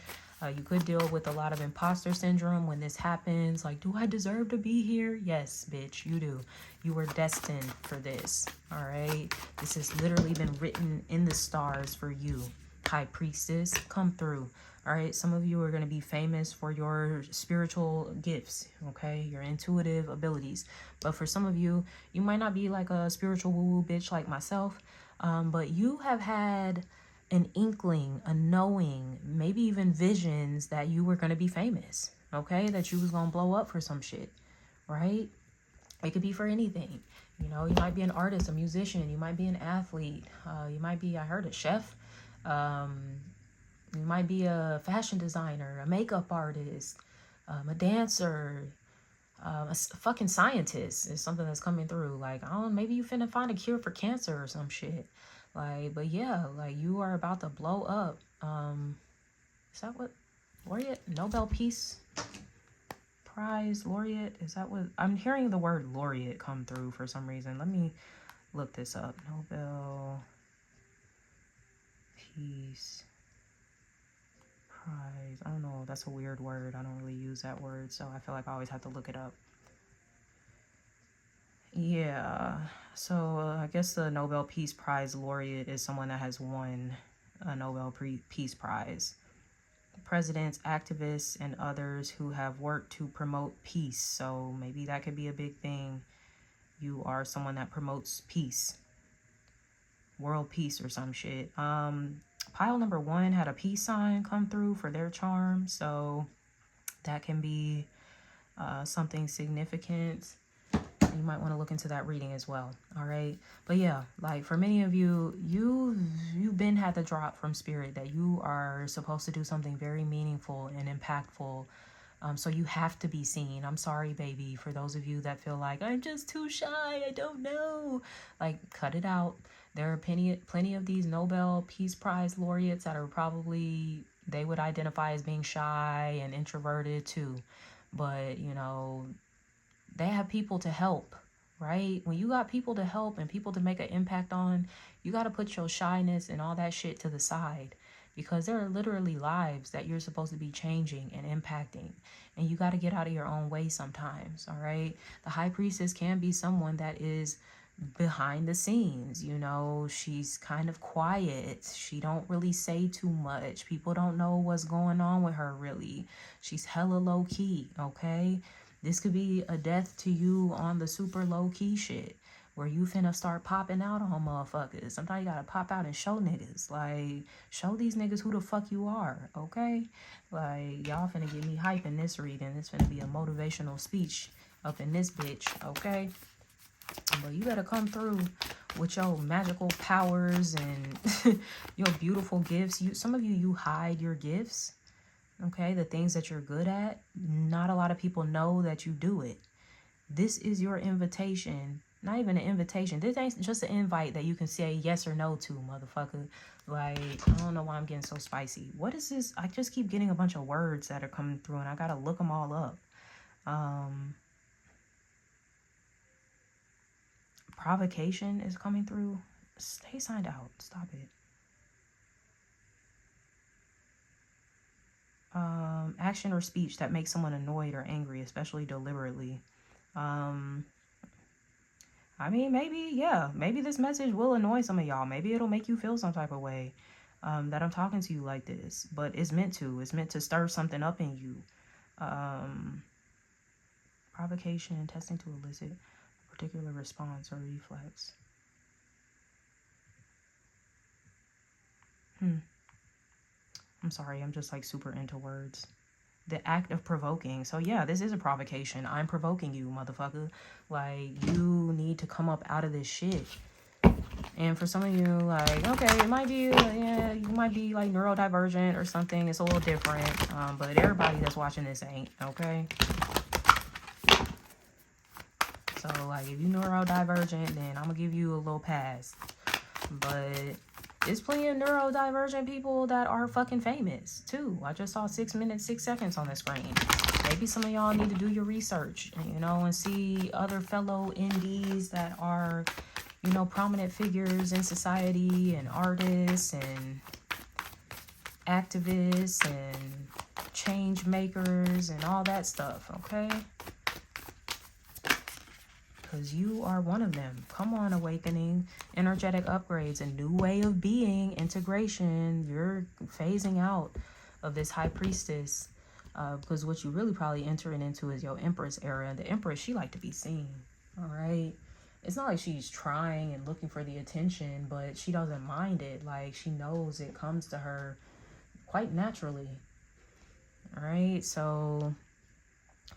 [SPEAKER 1] You could deal with a lot of imposter syndrome when this happens. Like, do I deserve to be here? Yes, bitch, you do. You were destined for this, all right? This has literally been written in the stars for you. High Priestess, come through, all right? Some of you are going to be famous for your spiritual gifts, okay? Your intuitive abilities. But for some of you, you might not be like a spiritual woo-woo bitch like myself, but you have had an inkling, a knowing, maybe even visions that you were going to be famous, okay? That you was going to blow up for some shit, right? It could be for anything. You know, you might be an artist, a musician, you might be an athlete, you might be, I heard, a chef, you might be a fashion designer, a makeup artist, a dancer, a fucking scientist is something that's coming through. Like, I don't know, maybe you finna find a cure for cancer or some shit. Like, but yeah, like, you are about to blow up. Is that what laureate, Nobel Peace Prize laureate, is that what I'm hearing? The word laureate come through for some reason. Let me look this up. Nobel Peace Prize. I don't know, that's a weird word. I don't really use that word, so I feel like I always have to look it up. Yeah, so I guess the Nobel Peace Prize laureate is someone that has won a Nobel Peace Prize. Presidents, activists, and others who have worked to promote peace. So maybe that could be a big thing. You are someone that promotes peace, world peace or some shit. Pile number 1 had a peace sign come through for their charm, so that can be something significant. You might want to look into that reading as well, all right? But yeah, like, for many of you, you've been had the drop from spirit that you are supposed to do something very meaningful and impactful. So you have to be seen. I'm sorry, baby, for those of you that feel like, I'm just too shy, I don't know. Like, cut it out. There are plenty of these Nobel Peace Prize laureates that are probably, they would identify as being shy and introverted too. But, you know, they have people to help, right? When you got people to help and people to make an impact on, you got to put your shyness and all that shit to the side, because there are literally lives that you're supposed to be changing and impacting, and you got to get out of your own way sometimes, all right? The High Priestess can be someone that is behind the scenes, you know, she's kind of quiet, she don't really say too much, people don't know what's going on with her really, she's hella low-key, okay? This could be a death to you on the super low-key shit. where you finna start popping out on motherfuckers. Sometimes you gotta pop out and show niggas. Like, show these niggas who the fuck you are, okay? Like, y'all finna get me hype in this reading. It's finna be a motivational speech up in this bitch, okay? But you better come through with your magical powers and your beautiful gifts. Some of you hide your gifts, okay? The things that you're good at. Not a lot of people know that you do it. This is your invitation. Not even an invitation. This ain't just an invite that you can say yes or no to, motherfucker. Like, I don't know why I'm getting so spicy. What is this? I just keep getting a bunch of words that are coming through and I gotta look them all up. Provocation is coming through. Stay signed out. Stop it. Action or speech that makes someone annoyed or angry, especially deliberately. I mean, maybe this message will annoy some of y'all. Maybe it'll make you feel some type of way that I'm talking to you like this. But it's meant to stir something up in you. Provocation and testing to elicit a particular response or reflex. I'm sorry, I'm just like super into words. The act of provoking. So yeah, this is a provocation. I'm provoking you, motherfucker. Like, you need to come up out of this shit. And for some of you, like, okay, it might be, yeah, you might be like neurodivergent or something. It's a little different. But everybody that's watching this ain't, okay? So like, if you neurodivergent, then I'm gonna give you a little pass. But there's plenty of neurodivergent people that are fucking famous too. I just saw 6 minutes, 6 seconds on the screen. Maybe some of y'all need to do your research, you know, and see other fellow indies that are, you know, prominent figures in society and artists and activists and change makers and all that stuff, okay? Because you are one of them. Come on, awakening, energetic upgrades, a new way of being, integration. You're phasing out of this high priestess, because what you really probably entering into is your empress era. And the empress, she like to be seen, all right? It's not like she's trying and looking for the attention, but she doesn't mind it. Like, she knows it comes to her quite naturally, all right? So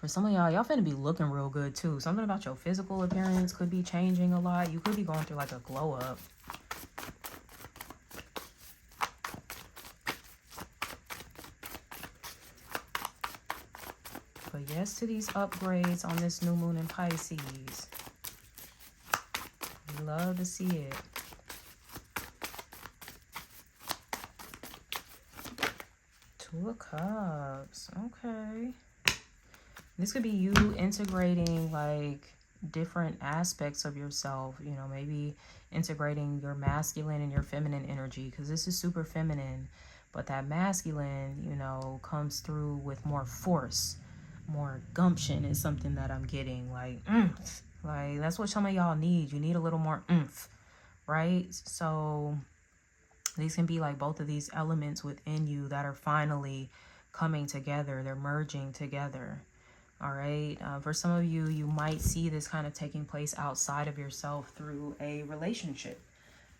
[SPEAKER 1] for some of y'all finna be looking real good too. Something about your physical appearance could be changing a lot. You could be going through like a glow up. But yes to these upgrades on this new moon in Pisces. We love to see it. Two of Cups. Okay. This could be you integrating like different aspects of yourself, you know, maybe integrating your masculine and your feminine energy, because this is super feminine, but that masculine, you know, comes through with more force, more gumption is something that I'm getting, like oomph. Like, that's what some of y'all need. You need a little more oomph, right? So these can be like both of these elements within you that are finally coming together. They're merging together. All right. For some of you, you might see this kind of taking place outside of yourself through a relationship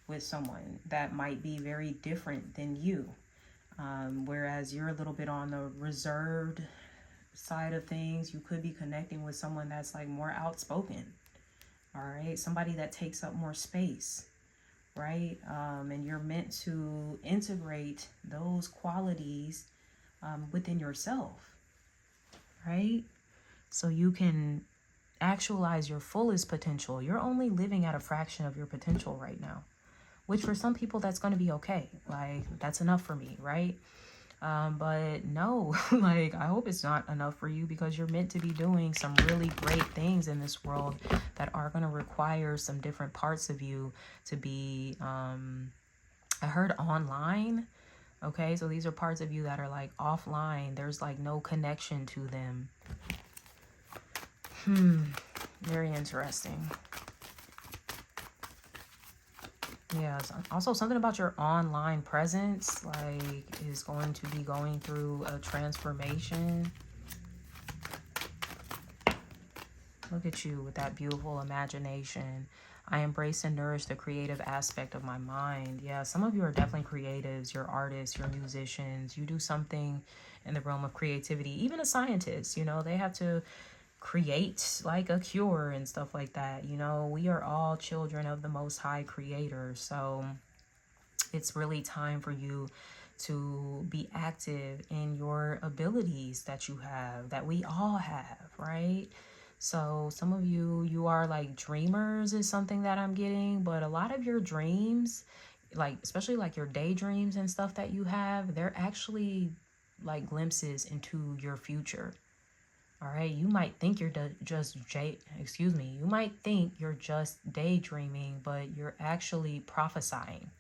[SPEAKER 1] with someone that might be very different than you. Whereas you're a little bit on the reserved side of things, you could be connecting with someone that's like more outspoken. All right. Somebody that takes up more space. Right. And you're meant to integrate those qualities within yourself. Right. So you can actualize your fullest potential. You're only living at a fraction of your potential right now, which for some people that's going to be okay. Like, that's enough for me, right? But no, like, I hope it's not enough for you, because you're meant to be doing some really great things in this world that are going to require some different parts of you to be, I heard online. Okay, so these are parts of you that are like offline. There's like no connection to them. Very interesting. Yeah, also something about your online presence, like, is going to be going through a transformation. Look at you with that beautiful imagination. I embrace and nourish the creative aspect of my mind. Yeah, some of you are definitely creatives. You're artists, you're musicians. You do something in the realm of creativity. Even a scientist, you know, they have to create like a cure and stuff like that. You know, we are all children of the Most High Creator. So it's really time for you to be active in your abilities that you have, that we all have, right? So some of you, you are like dreamers is something that I'm getting, but a lot of your dreams, like especially like your daydreams and stuff that you have, they're actually like glimpses into your future. All right, you might think you're you might think you're just daydreaming, but you're actually prophesying.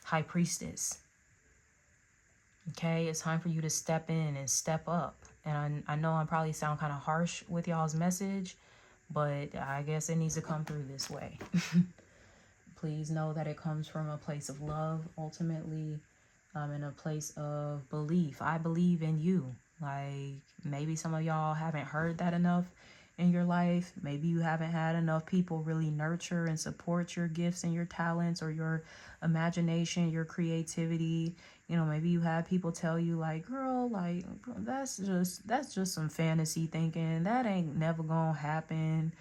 [SPEAKER 1] High Priestess. Okay, it's time for you to step in and step up. And I know I probably sound kind of harsh with y'all's message, but I guess it needs to come through this way. Please know that it comes from a place of love, ultimately, in a place of belief. I believe in you. Like, maybe some of y'all haven't heard that enough in your life. Maybe you haven't had enough people really nurture and support your gifts and your talents or your imagination, your creativity. You know, maybe you had people tell you like, girl, like that's just some fantasy thinking. That ain't never gonna happen.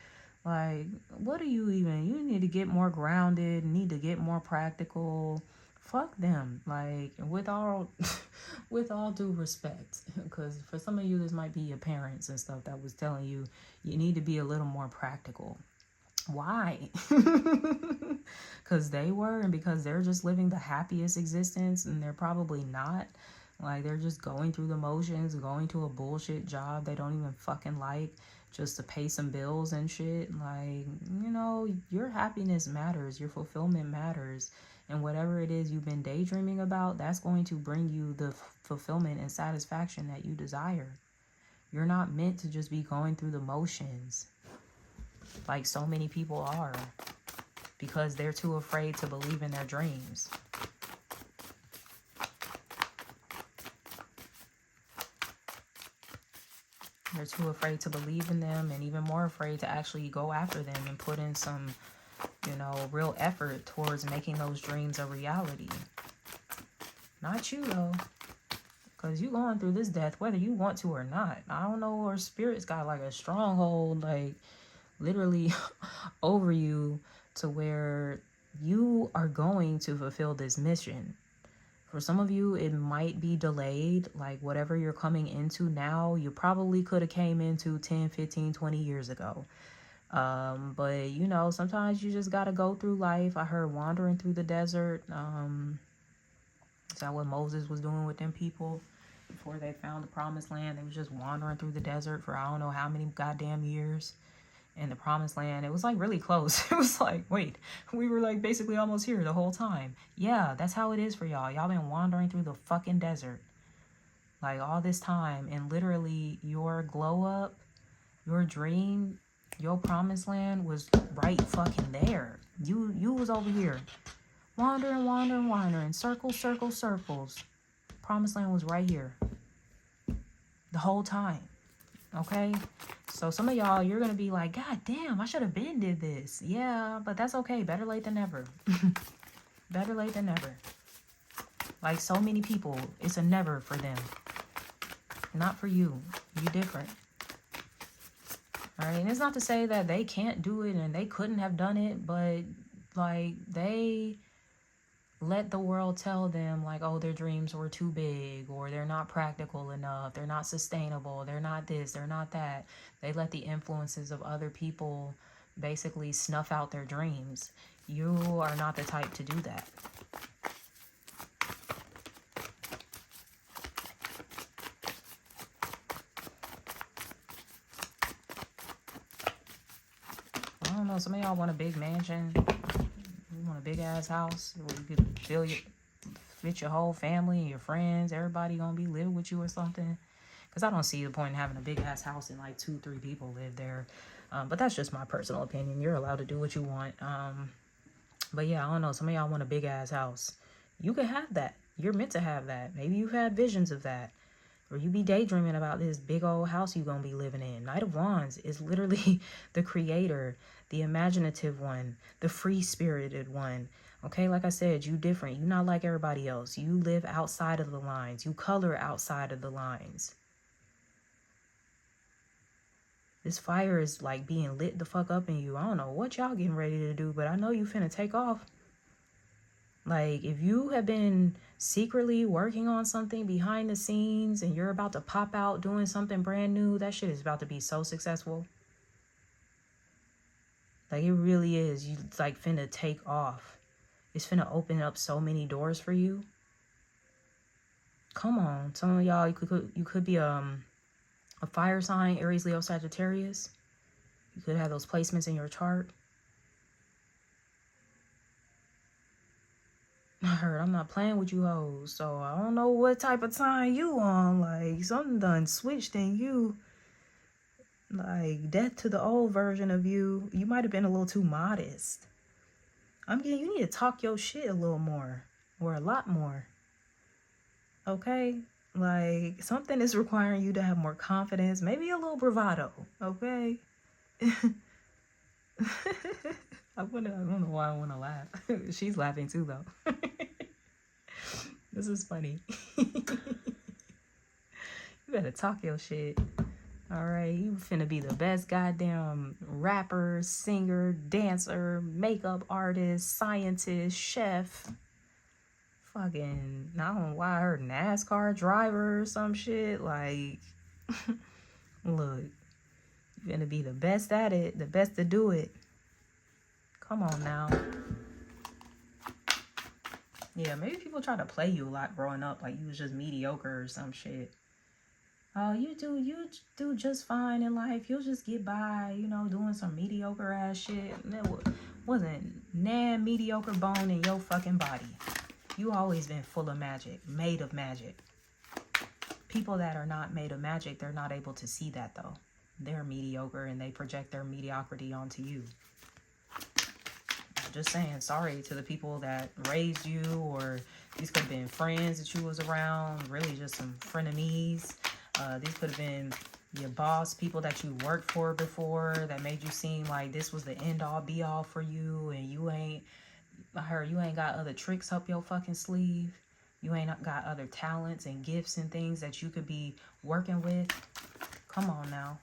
[SPEAKER 1] Like, what are you even? You need to get more grounded, need to get more practical. Fuck them. Like, with all with all due respect, because for some of you this might be your parents and stuff that was telling you you need to be a little more practical. Why? Because they were, and because they're just living the happiest existence, and they're probably not. Like, they're just going through the motions, going to a bullshit job they don't even fucking like, just to pay some bills and shit. Like, you know, your happiness matters, your fulfillment matters, and whatever it is you've been daydreaming about, that's going to bring you the fulfillment and satisfaction that you desire. You're not meant to just be going through the motions like so many people are, because they're too afraid to believe in their dreams. They're too afraid to believe in them, and even more afraid to actually go after them and put in some, you know, real effort towards making those dreams a reality. Not you, though. Because you going through this death whether you want to or not. I don't know, or spirit's got like a stronghold, like literally over you, to where you are going to fulfill this mission. For some of you, it might be delayed. Like, whatever you're coming into now, you probably could have came into 10, 15, 20 years ago. But, you know, sometimes you just got to go through life. I heard wandering through the desert. Is that what Moses was doing with them people before they found the promised land? They was just wandering through the desert for I don't know how many goddamn years. In the promised land, it was like really close. It was like, wait, we were like basically almost here the whole time. Yeah, that's how it is for y'all. Y'all been wandering through the fucking desert like all this time, and literally your glow up, your dream, your promised land was right fucking there. You was over here wandering, circles. Promised land was right here the whole time. Okay, so some of y'all, you're gonna be like, God damn, I should have been did this. Yeah, but that's okay. Better late than never. Better late than never. Like so many people, it's a never for them. Not for you. You different. All right, and it's not to say that they can't do it and they couldn't have done it, but like they let the world tell them like, oh, their dreams were too big, or they're not practical enough, they're not sustainable, they're not this, they're not that. They let the influences of other people basically snuff out their dreams. You are not the type to do that. I don't know, some of y'all want a big mansion. You want a big ass house where you could fit your whole family and your friends. Everybody gonna be living with you or something. Because I don't see the point in having a big ass house and like 2-3 people live there. But that's just my personal opinion. You're allowed to do what you want. But yeah, I don't know. Some of y'all want a big ass house. You can have that. You're meant to have that. Maybe you've had visions of that. Or you be daydreaming about this big old house you're gonna be living in. Knight of Wands is literally the creator, the imaginative one, the free-spirited one. Okay, like I said, you different. You not like everybody else. You live outside of the lines. You color outside of the lines. This fire is like being lit the fuck up in you. I don't know what y'all getting ready to do, but I know you finna take off. Like, if you have been secretly working on something behind the scenes and you're about to pop out doing something brand new, that shit is about to be so successful. Like, it really is. You like finna take off. It's finna open up so many doors for you. Come on. Some of y'all, you could be a fire sign, Aries, Leo, Sagittarius. You could have those placements in your chart. I heard I'm not playing with you hoes, so I don't know what type of time you on. Like, something done switched in you. Like, death to the old version of you. You might have been a little too modest. I'm getting, you need to talk your shit a little more. Or a lot more. Okay? Like, something is requiring you to have more confidence. Maybe a little bravado. Okay? I don't know why I want to laugh. She's laughing too, though. This is funny. You better talk your shit. Alright, you finna be the best goddamn rapper, singer, dancer, makeup artist, scientist, chef. Fucking, I don't know why I heard NASCAR driver or some shit. Like, look, you finna be the best at it, the best to do it. Come on now. Yeah, maybe people try to play you a lot growing up, like you was just mediocre or some shit. Oh, you do just fine in life. You'll just get by, you know, doing some mediocre ass shit. And there wasn't nan mediocre bone in your fucking body. You always been full of magic, made of magic. People that are not made of magic, they're not able to see that though. They're mediocre and they project their mediocrity onto you. Just saying, sorry to the people that raised you, or these could have been friends that you was around, really just some frenemies. These could have been your boss, people that you worked for before that made you seem like this was the end all be all for you, and you ain't, I heard you ain't got other tricks up your fucking sleeve. You ain't got other talents and gifts and things that you could be working with. Come on now.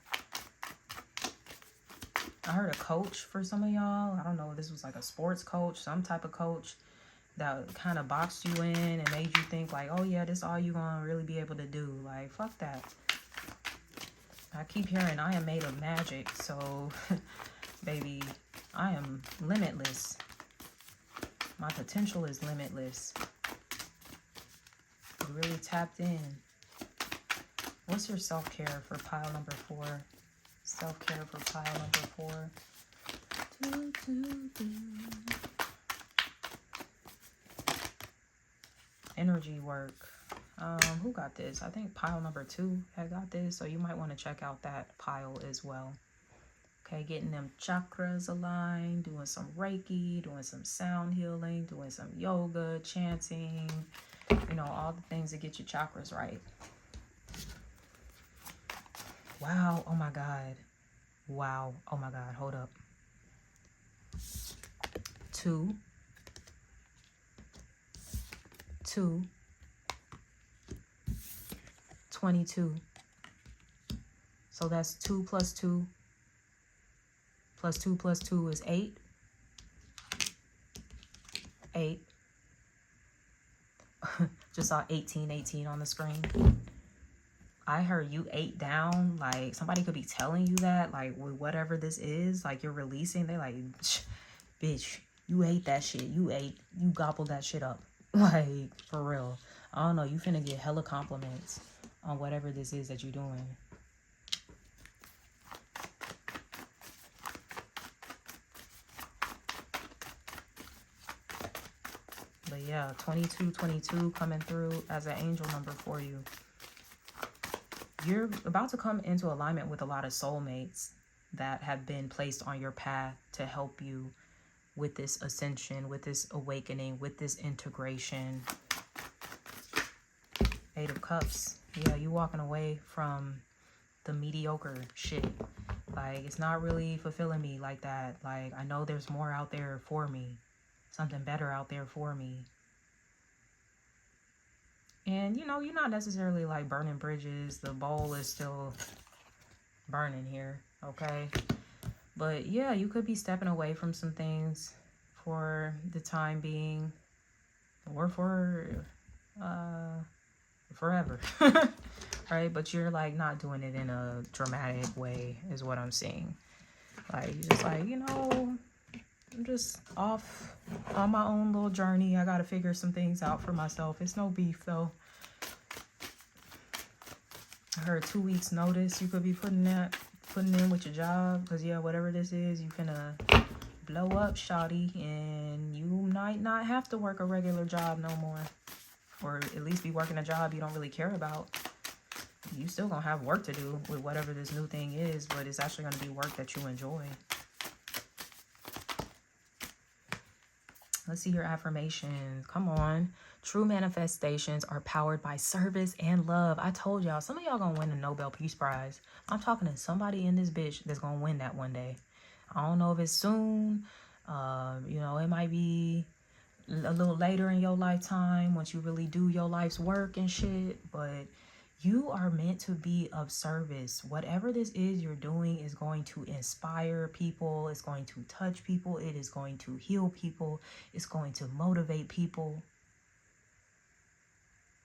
[SPEAKER 1] I heard a coach for some of y'all. I don't know if this was like a sports coach, some type of coach that kind of boxed you in and made you think like, oh yeah, this all you gonna really be able to do. Like, fuck that. I keep hearing I am made of magic, so baby, I am limitless. My potential is limitless. You really tapped in. What's your self-care for pile number 4? Self-care for pile number 4. Energy work. Who got this? I think pile number 2 had got this, so you might want to check out that pile as well. Okay, getting them chakras aligned, doing some Reiki, doing some sound healing, doing some yoga, chanting, you know, all the things that get your chakras right. Wow, oh my God. Wow, oh my God, hold up. 2, 22. So that's 2 plus 2 plus 2 plus 2 is 8. 8. Just saw 18 on the screen. I heard you 8 down. Like, somebody could be telling you that, like, with whatever this is, like, you're releasing. They like, bitch, you ate that shit. You gobbled that shit up. Like, for real. I don't know. You finna get hella compliments on whatever this is that you're doing. But yeah, 22 coming through as an angel number for you. You're about to come into alignment with a lot of soulmates that have been placed on your path to help you with this ascension, with this awakening, with this integration. 8 of Cups. Yeah, you walking away from the mediocre shit. Like, it's not really fulfilling me like that. Like, I know there's more out there for me. Something better out there for me. And, you know, you're not necessarily, like, burning bridges. The bowl is still burning here, okay? But, yeah, you could be stepping away from some things for the time being. Or for, forever. Right? But you're, like, not doing it in a dramatic way, is what I'm saying. Like, you're just like, you know, I'm just off on my own little journey. I gotta figure some things out for myself. It's no beef, though. I heard 2 weeks notice you could be putting in with your job. Because, yeah, whatever this is, you finna blow up, shawty. And you might not have to work a regular job no more. Or at least be working a job you don't really care about. You still gonna have work to do with whatever this new thing is. But it's actually gonna be work that you enjoy. Let's see your affirmations. Come on. True manifestations are powered by service and love. I told y'all, some of y'all gonna win the Nobel Peace Prize. I'm talking to somebody in this bitch that's gonna win that one day. I don't know if it's soon. You know, it might be a little later in your lifetime once you really do your life's work and shit. But you are meant to be of service. Whatever this is you're doing is going to inspire people. It's going to touch people. It is going to heal people. It's going to motivate people.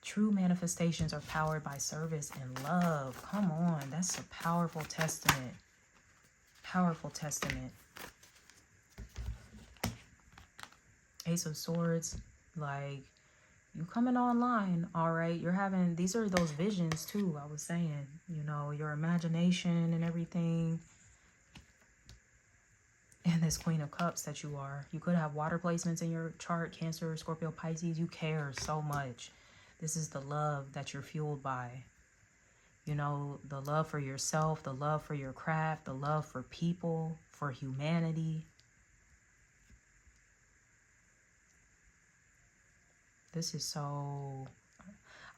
[SPEAKER 1] True manifestations are powered by service and love. Come on. That's a powerful testament. Powerful testament. Ace of Swords. Like, you coming online, all right? You're having, these are those visions too, I was saying. You know, your imagination and everything. And this Queen of Cups that you are. You could have water placements in your chart. Cancer, Scorpio, Pisces. You care so much. This is the love that you're fueled by. You know, the love for yourself, the love for your craft, the love for people, for humanity. This is so,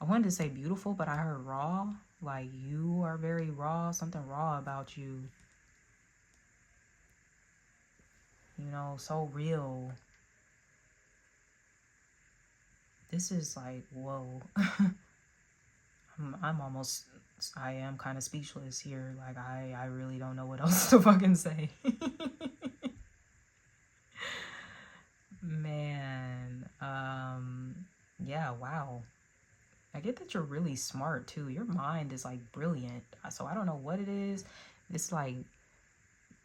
[SPEAKER 1] I wanted to say beautiful, but I heard raw. Like, you are very raw, something raw about you. You know, so real. This is like, whoa. I am kind of speechless here. Like, I really don't know what else to fucking say. Man, yeah, wow. I get that you're really smart too. Your mind is like brilliant. So I don't know what it is. It's like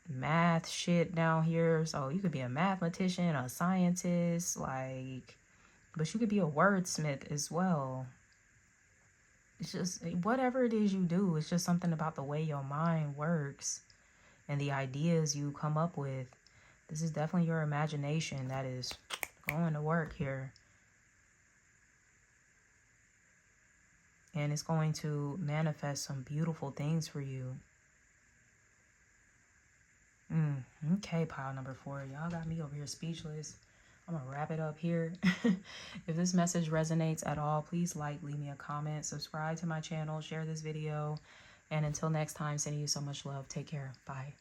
[SPEAKER 1] math shit down here. So you could be a mathematician, a scientist, like, but you could be a wordsmith as well. It's just whatever it is you do, it's just something about the way your mind works and the ideas you come up with. This is definitely your imagination that is going to work here. And it's going to manifest some beautiful things for you. Okay, pile number 4. Y'all got me over here speechless. I'm going to wrap it up here. If this message resonates at all, please leave me a comment, subscribe to my channel, share this video. And until next time, sending you so much love. Take care. Bye.